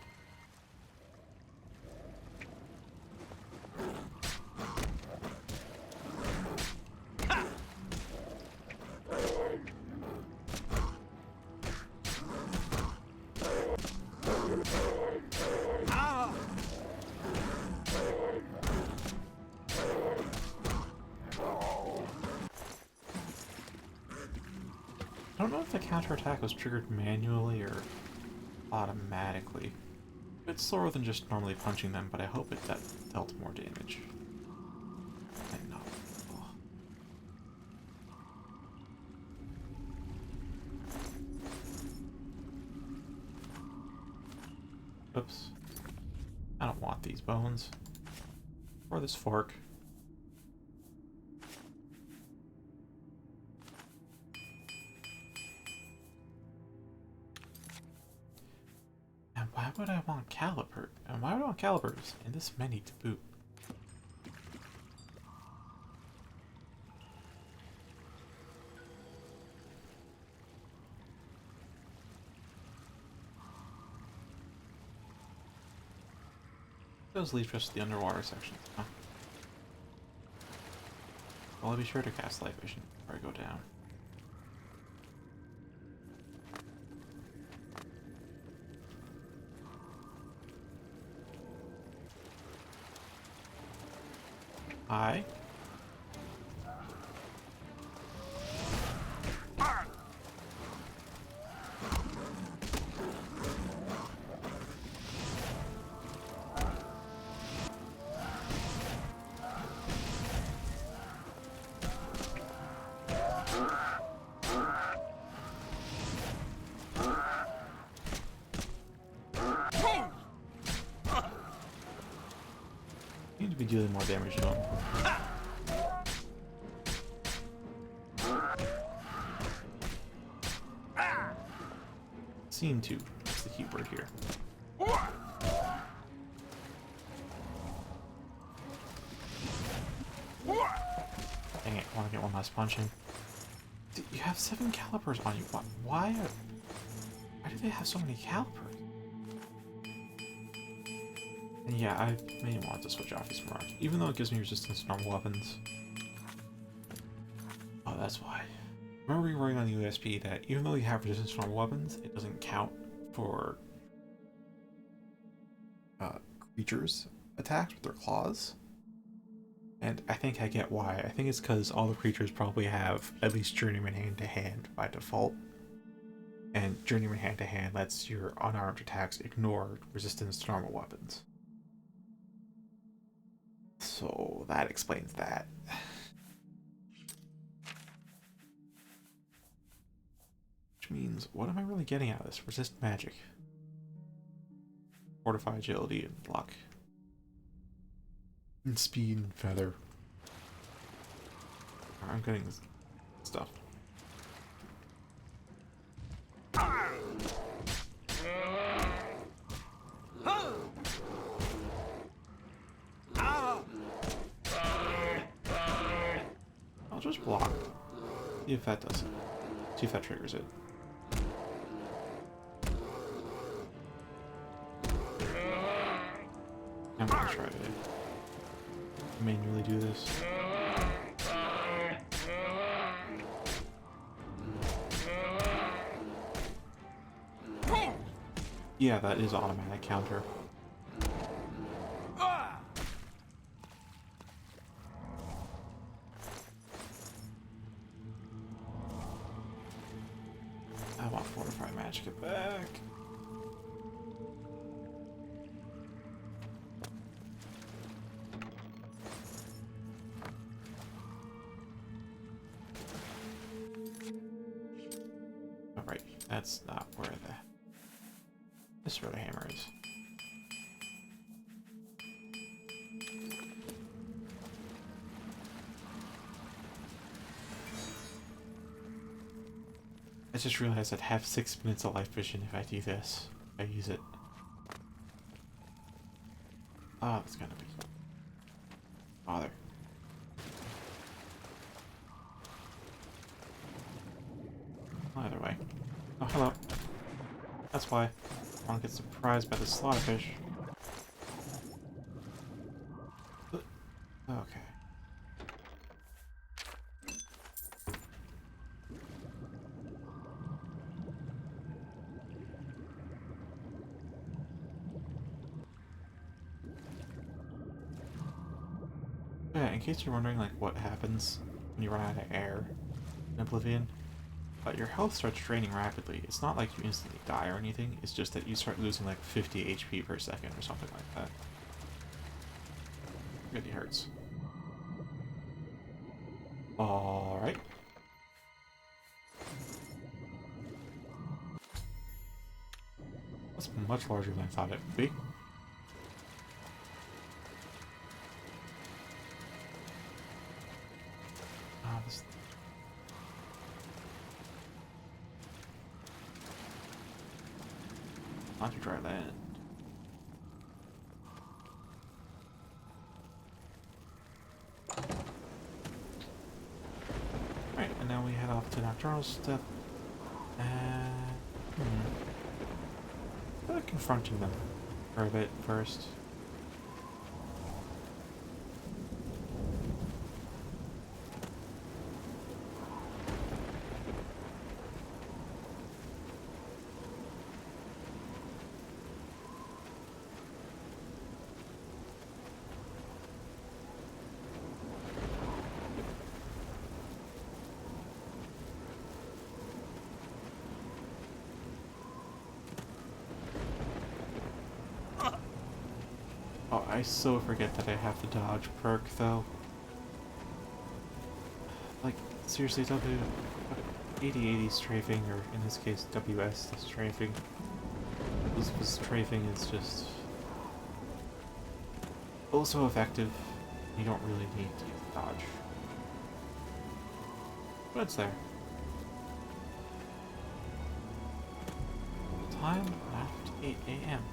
Speaker 1: I don't know if the counterattack was triggered manually or automatically. It's slower than just normally punching them, but I hope it dealt more damage. And not. Oh. Oops. I don't want these bones. Or this fork. Why would I want caliper? And why would I want calipers? And this many to boot. Those lead just to the underwater section. Huh? Well, I'll be sure to cast light vision before I go down. Hi. Need to be dealing more damage to him. Scene 2. That's the keyword here. Dang it, I want to get one last punch in. Dude, you have 7 calipers on you. Why do they have so many calipers? And yeah, I may want to switch off these marks, even though it gives me resistance to normal weapons. Oh, that's why. Remember reading on the USP that even though you have resistance to normal weapons, it doesn't count for creatures' attacks with their claws? And I think I get why. I think it's because all the creatures probably have at least Journeyman hand-to-hand by default. And Journeyman hand-to-hand lets your unarmed attacks ignore resistance to normal weapons. So that explains that. Which means, what am I really getting out of this? Resist magic. Fortify agility and luck. And speed and feather. I'm getting this stuff. I'll just block. See if that does it. See if that triggers it. I'm gonna try to manually do this. Yeah, that is automatic counter. I want Fortify Magic it back. Alright, that's not where this is where the hammer is. I just realized I'd have 6 minutes of life vision if I do this. If I use it. Oh, that's gonna be bother. Either way. Oh, hello. That's why. I want to get surprised by the slaughterfish. Okay. Yeah, in case you're wondering like what happens when you run out of air in Oblivion, your health starts draining rapidly. It's not like you instantly die or anything, it's just that you start losing like 50 HP per second or something like that. It really hurts. Alright. That's much larger than I thought it would be. Oh, this... Not to dry land. Alright, and now we head off to Nocturnal Step. And... confronting them for a bit first. Oh, I so forget that I have the dodge perk, though. Like, seriously, 80-80 strafing, or in this case, WS strafing. This strafing is just... also effective. You don't really need to use the dodge. But it's there. time, 9:58 a.m.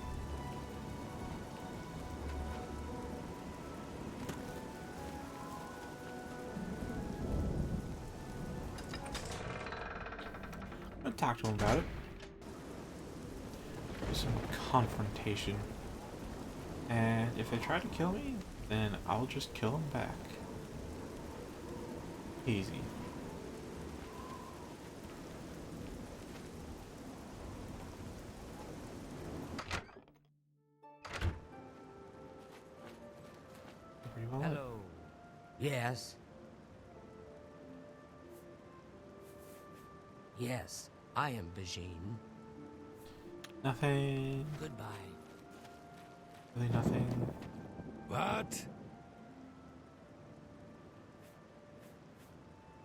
Speaker 1: I'm gonna talk to him about it. Do some confrontation. And if they try to kill me, then I'll just kill them back. Easy. Pretty well.
Speaker 7: Hello. Yes. Yes, I am Bajin.
Speaker 1: Nothing.
Speaker 7: Goodbye.
Speaker 1: Really nothing.
Speaker 2: What?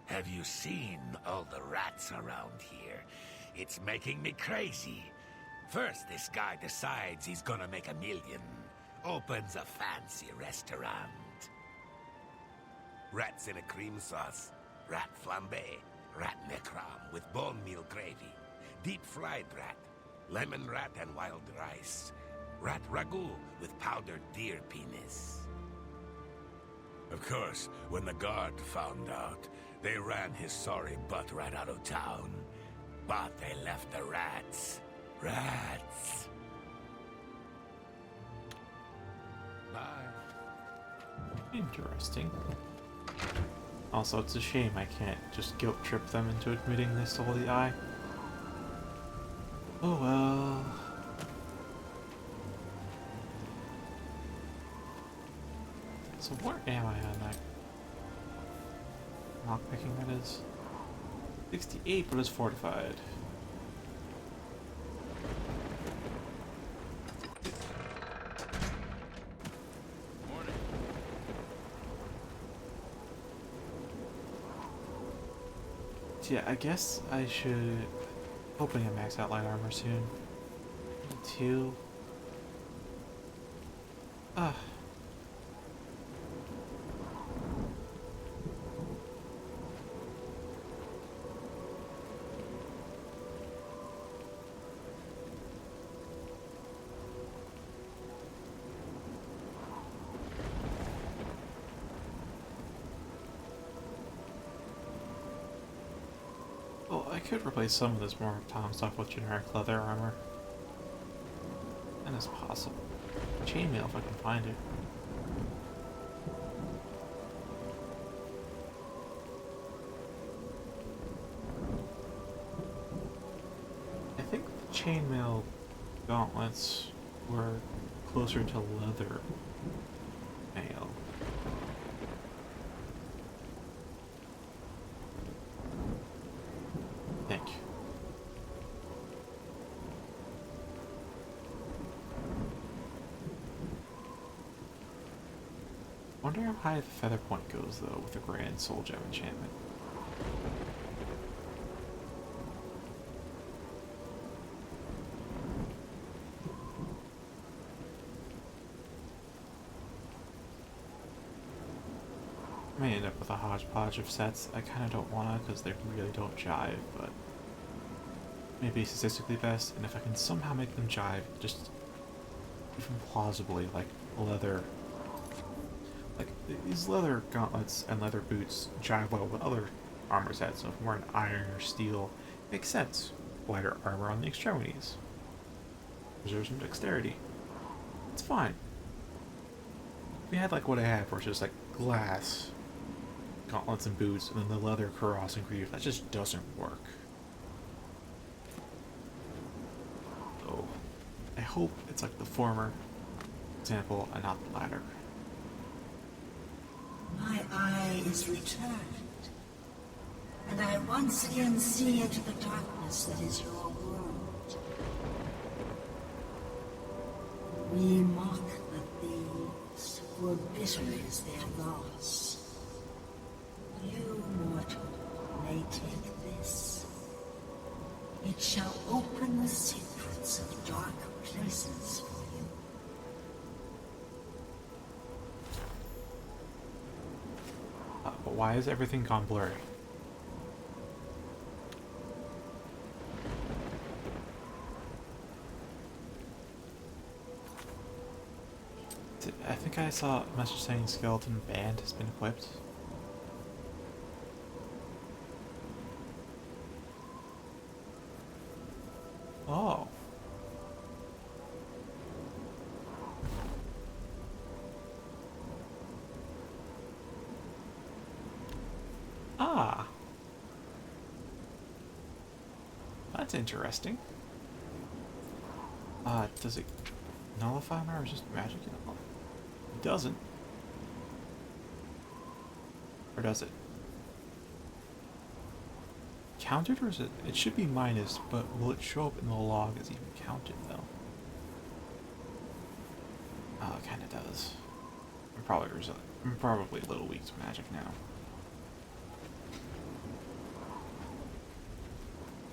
Speaker 2: Have you seen all the rats around here? It's making me crazy. First, this guy decides he's gonna make $1 million. Opens a fancy restaurant. Rats in a cream sauce, rat flambe, rat necrom with bone meal gravy, deep-fried rat, lemon rat and wild rice, rat ragu with powdered deer penis. Of course, when the guard found out, they ran his sorry butt right out of town. But they left the rats. Rats. Bye.
Speaker 1: Interesting. Also, it's a shame I can't just guilt trip them into admitting they stole the eye. Oh well. So where am I on that? Lockpicking, that is. 68, but it's fortified.
Speaker 6: Morning.
Speaker 1: So yeah, I guess I should hoping I max out light armor soon. 2. Ah. Well, I could replace some of this more Tom stuff with generic leather armor. And it's possible. Chainmail if I can find it. I think the chainmail gauntlets were closer to leather mail. I think. Wonder how high the feather point goes though with the grand soul gem enchantment. I may end up with a hodgepodge of sets. I kind of don't want to because they really don't jive, but maybe statistically best. And if I can somehow make them jive, just even plausibly, like leather. Like, these leather gauntlets and leather boots jive well with other armor sets, so if I'm wearing iron or steel, it makes sense. Lighter armor on the extremities. Preserve some dexterity. It's fine. If we had like what I have, where it's just like glass gauntlets and boots, and then the leather cuirass and greaves, that just doesn't work. So, I hope it's like the former example and not the latter.
Speaker 8: My eye is returned, and I once again see into the darkness that is your world. We mock the thieves, for bitter is their loss. You, mortal, may take this. It shall open the secrets of dark places for you.
Speaker 1: But why is everything gone blurry? I think I saw a message saying skeleton band has been equipped. Oh. Ah. That's interesting. Does it nullify my resist magic at all? It doesn't. Or does it? Counted, or is it? It should be minus, but will it show up in the log as even counted though? Oh, it kind of does. I'm probably a little weak to magic now.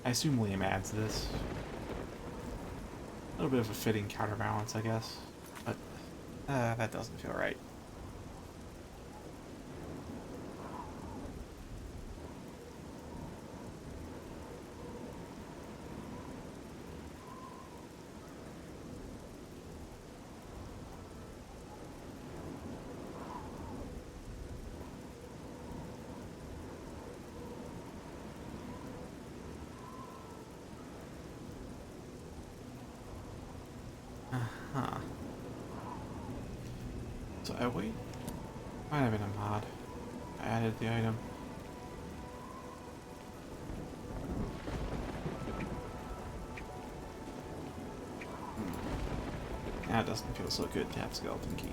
Speaker 1: I assume Liam adds this. A little bit of a fitting counterbalance, I guess. But that doesn't feel right. Huh. So I wait. Might have been a mod. I added the item. That doesn't feel so good to have skeleton key.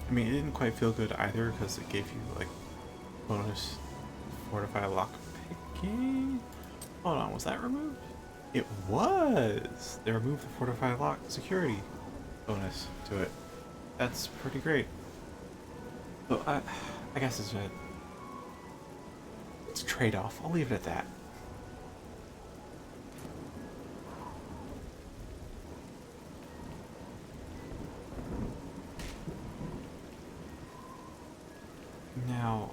Speaker 1: I mean, it didn't quite feel good either because it gave you like bonus fortify lock picking. Hold on, was that removed? It was. They removed the fortify lock security bonus to it. That's pretty great. So I guess it's a trade-off. I'll leave it at that. Now,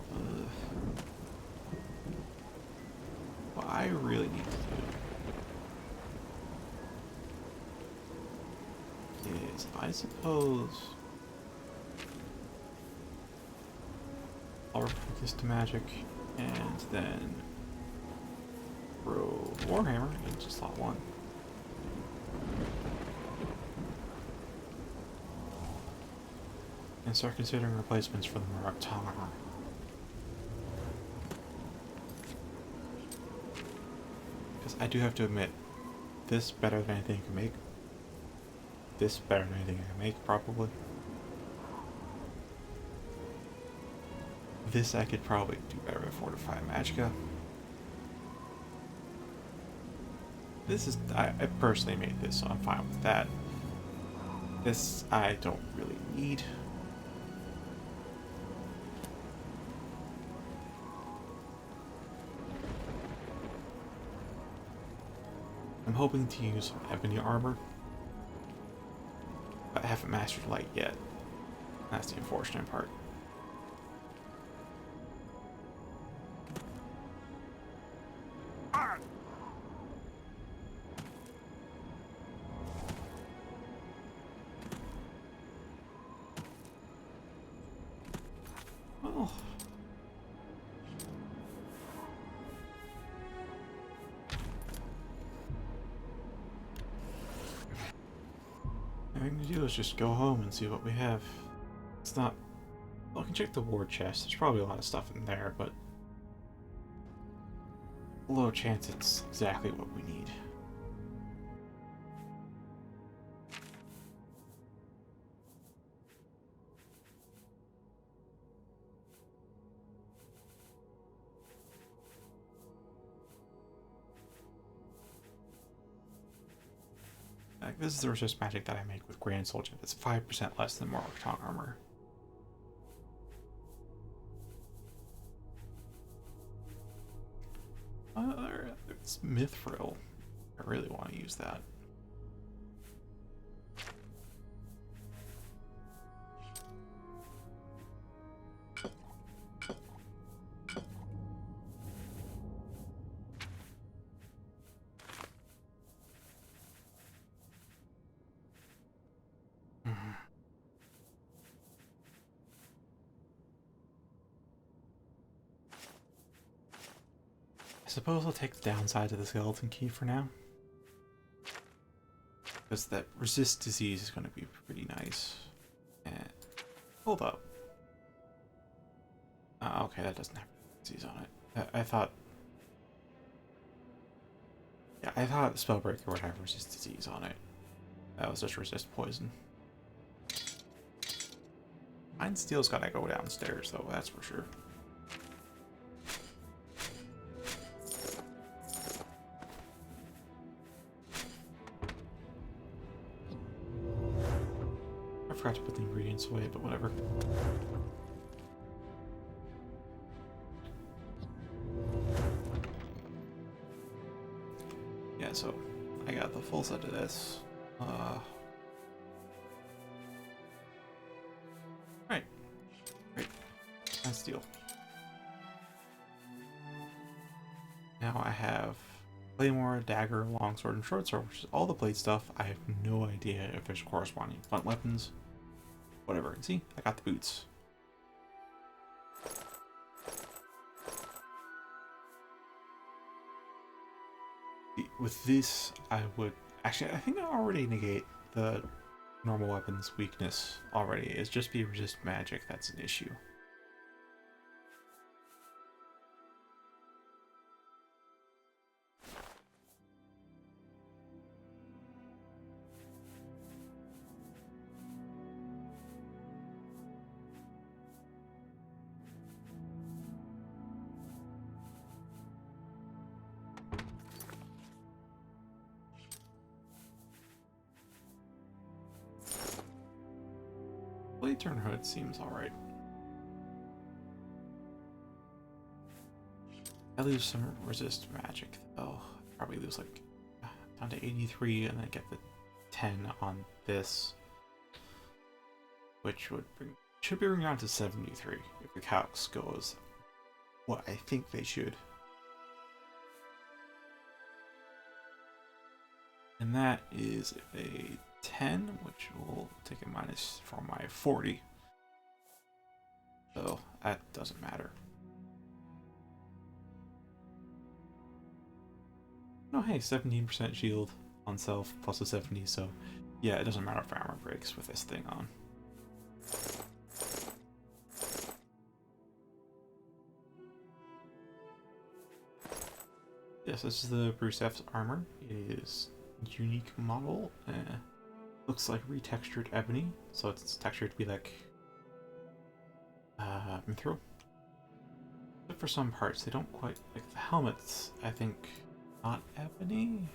Speaker 1: what I really need to do is, I suppose, I'll refocus to magic and then throw Warhammer into slot 1. And start considering replacements for the Marok Tongue armor. Because I do have to admit, this better than anything I can make. This better than anything I can make, probably. This I could probably do better with Fortify Magicka. This is, I personally made this, so I'm fine with that. This I don't really need. I'm hoping to use some ebony armor, but I haven't mastered light yet. That's the unfortunate part. Well, everything to do is just go home and see what we have. It's not... Well, I can check the war chest. There's probably a lot of stuff in there, but... low chance it's exactly what we need. This is the resist magic that I make with Grand Soldier. It's 5% less than Marok Tongue armor. It's Mithril. I really want to use that. suppose I'll take the downside to the skeleton key for now. Because that resist disease is going to be pretty nice. And hold up. Okay, that doesn't have disease on it. I thought... Yeah, I thought Spellbreaker would have resist disease on it. That was just resist poison. Mind Steel's gotta go downstairs, though, that's for sure. I forgot to put the ingredients away, but whatever. Yeah, so I got the full set of this. Right. Great. Nice deal. Now I have Claymore, Dagger, Longsword, and Shortsword, which is all the blade stuff. I have no idea if there's corresponding blunt weapons. Whatever. See, I got the boots. With this, I would... Actually, I think I already negate the normal weapons weakness already. It's just be resist magic that's an issue. Blade Turn Hood seems alright. I lose some resist magic though. Probably lose like down to 83 and then get the 10 on this. Which would should be bringing down to 73 if the calcs goes what I think they should. And that is a 10, which will take a minus from my 40. So that doesn't matter. No, hey, 17% shield on self plus a 70, so yeah, it doesn't matter if armor breaks with this thing on. Yes, this is the Bruce F's armor. It is unique model. Looks like retextured ebony, so it's textured to be like mithril. But for some parts, they don't quite like the helmets. I think not ebony.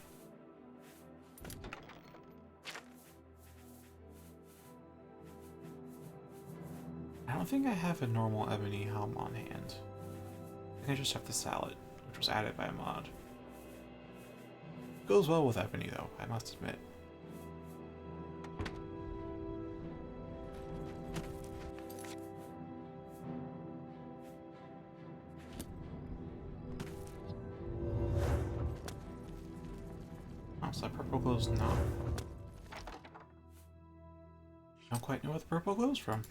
Speaker 1: I don't think I have a normal ebony helm on hand. I think I just have the salad, which was added by a mod. Goes well with ebony though, I must admit. Oh, so that purple glow's not. Don't quite know where the purple glow's from.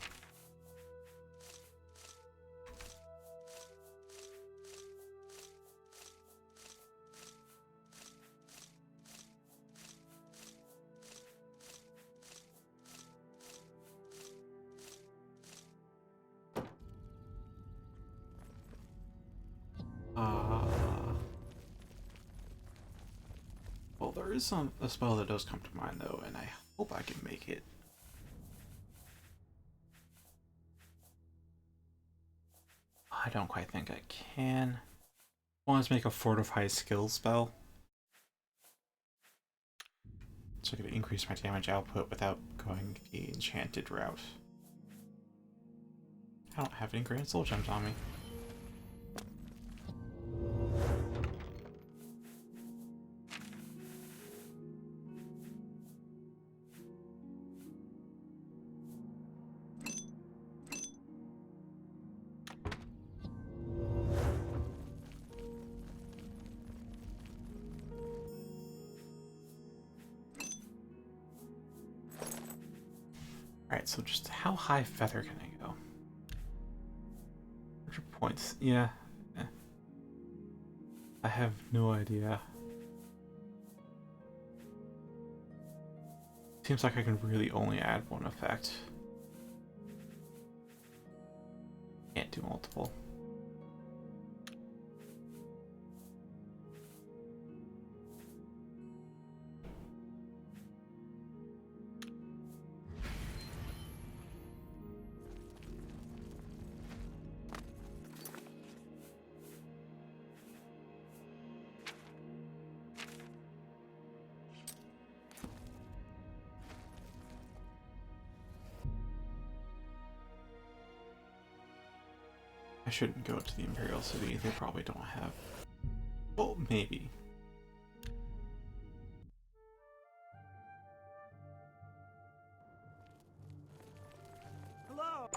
Speaker 1: Well, there is a spell that does come to mind though, and I hope I can make it. I don't quite think I can. I want to make a fortify skill spell, so I can increase my damage output without going the enchanted route. I don't have any grand soul gems on me. Alright, so just how high feather can I go? 100 points, yeah. I have no idea. Seems like I can really only add one effect. Can't do multiple. I shouldn't go to the Imperial City. They probably don't have. Well, maybe.
Speaker 3: Hello.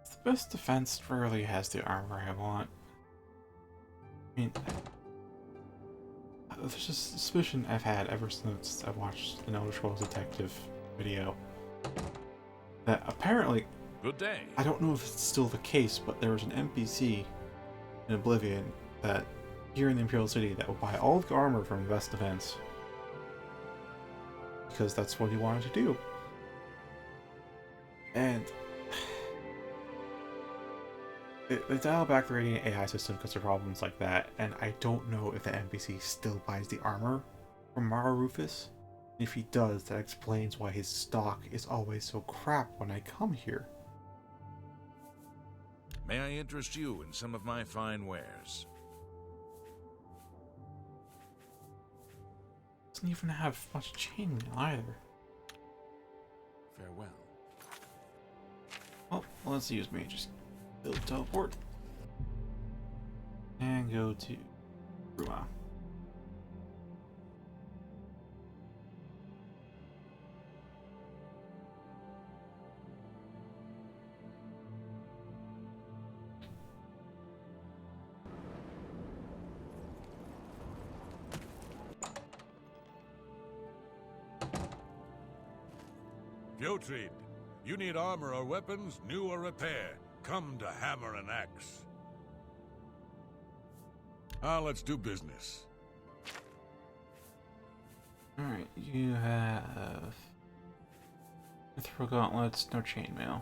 Speaker 1: The best defense rarely has the armor I want. I mean, there's just a suspicion I've had ever since I watched the Elder Scrolls Detective video. That apparently,
Speaker 6: Good day.
Speaker 1: I don't know if it's still the case, but there was an NPC in Oblivion that here in the Imperial City that would buy all the armor from Best Defense because that's what he wanted to do. And they dial back the rating AI system because of problems like that, and I don't know if the NPC still buys the armor from Mara Rufus. If he does, that explains why his stock is always so crap when I come here.
Speaker 6: May I interest you in some of my fine wares?
Speaker 1: Doesn't even have much chainmail either.
Speaker 6: Farewell.
Speaker 1: Well, let's use Mage's build teleport. And go to Ruma.
Speaker 2: Putrid, you need armor or weapons, new or repair. Come to Hammer and Axe. Let's do business.
Speaker 1: Alright, you have Mithril gauntlets, no chainmail.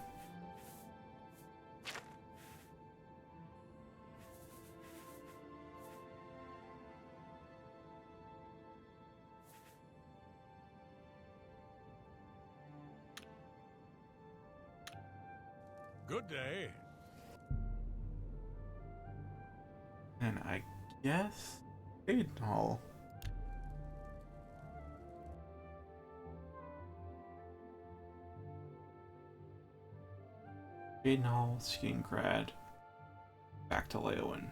Speaker 2: Good day.
Speaker 1: And I guess Aidenhall. Aidenhall, Skingrad, back to Leowen.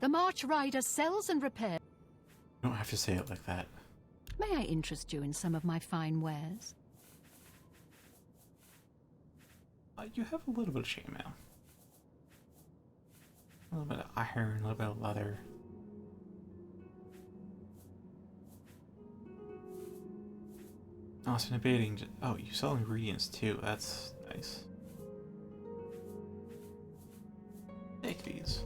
Speaker 5: The March Rider sells and repairs.
Speaker 1: You don't have to say it like that.
Speaker 5: May I interest you in some of my fine wares?
Speaker 1: You have a little bit of chainmail. A little bit of iron, a little bit of leather. Oh, so debating. Oh, you sell ingredients too. That's nice. Take these.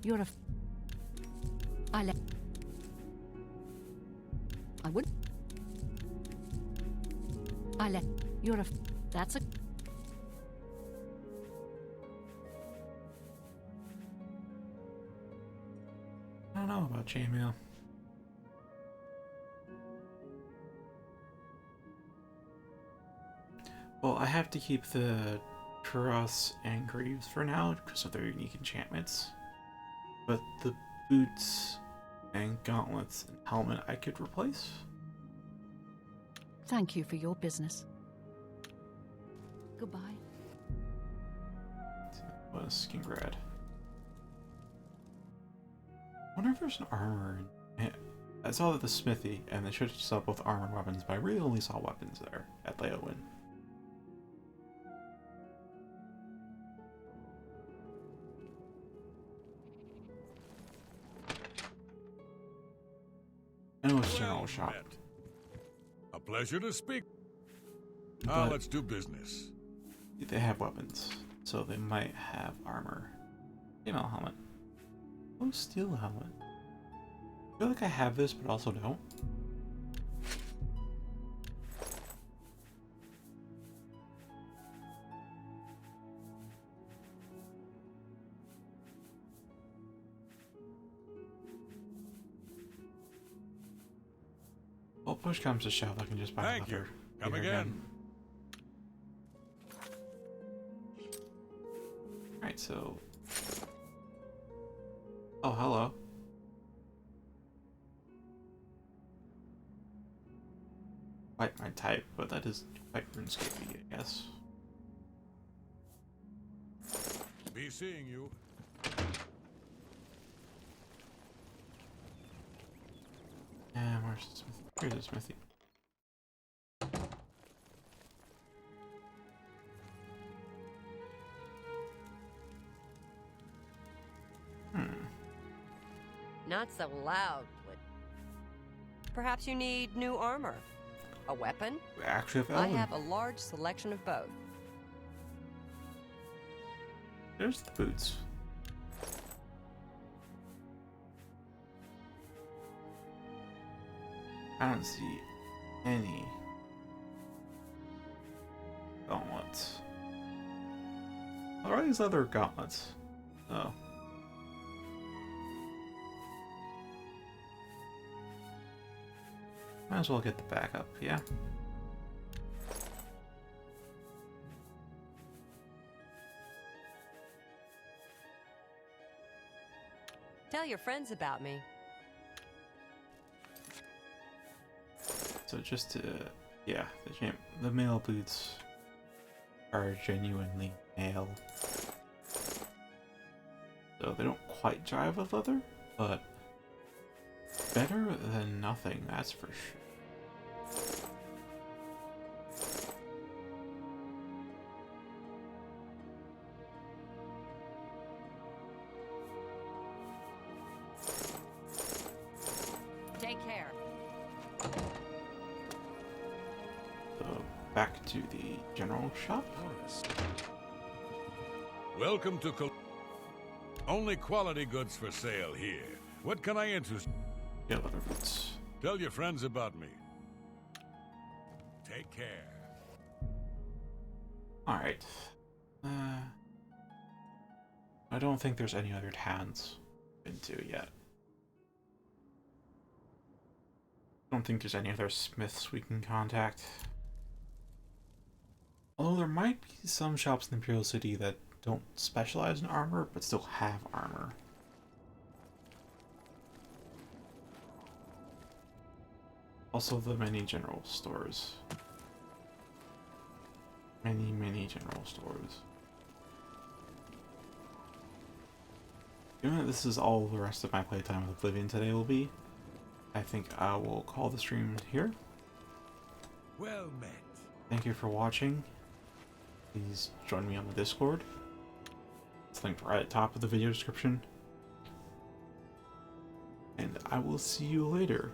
Speaker 5: You're a. I would. You're a. That's a.
Speaker 1: I don't know about chainmail. Well, I have to keep the Cuirass and Greaves for now because of their unique enchantments. But the boots and gauntlets and helmet I could replace.
Speaker 5: Thank you for your business. Goodbye.
Speaker 1: Was Skingrad. I wonder if there's an armor. I saw that the smithy, and they should sell both armor and weapons, but I really only saw weapons there at Leowen. general shop.
Speaker 2: met. A pleasure to speak.
Speaker 1: But
Speaker 2: Let's do business.
Speaker 1: they have weapons, so they might have armor. Female helmet. Oh, steel helmet. I feel like I have this, but also don't. Well, push comes to shove, I can just buy
Speaker 2: Thank
Speaker 1: another.
Speaker 2: you. Come
Speaker 1: bigger
Speaker 2: again.
Speaker 1: gun. Alright, so... Oh, hello. Quite my type, but that is quite RuneScape-y, I guess.
Speaker 2: Be seeing you.
Speaker 1: And where's the smithy? Here's the smithy.
Speaker 9: Not so loud, would... Perhaps you need new armor. A weapon?
Speaker 1: We actually have
Speaker 9: I
Speaker 1: Ellen.
Speaker 9: have a large selection of both.
Speaker 1: There's the boots. I don't see any gauntlets. What are these other gauntlets? Oh. Might as well get the backup, yeah?
Speaker 9: Tell your friends about me.
Speaker 1: So just to, yeah, the male boots are genuinely male. So they don't quite jive with leather, but better than nothing, that's for sure.
Speaker 9: Take care.
Speaker 1: So back to the general shop.
Speaker 2: Welcome to only quality goods for sale here. What can I interest?
Speaker 1: Yeah, leather boots.
Speaker 2: Tell your friends about me. Take care.
Speaker 1: Alright. I don't think there's any other towns I've been to yet. I don't think there's any other smiths we can contact. Although there might be some shops in Imperial City that don't specialize in armor, but still have armor. Also the many general stores. Many general stores. Given that this is all the rest of my playtime with Oblivion today will be, I think I will call the stream here.
Speaker 2: Well met.
Speaker 1: Thank you for watching. Please join me on the Discord. It's linked right at the top of the video description. And I will see you later.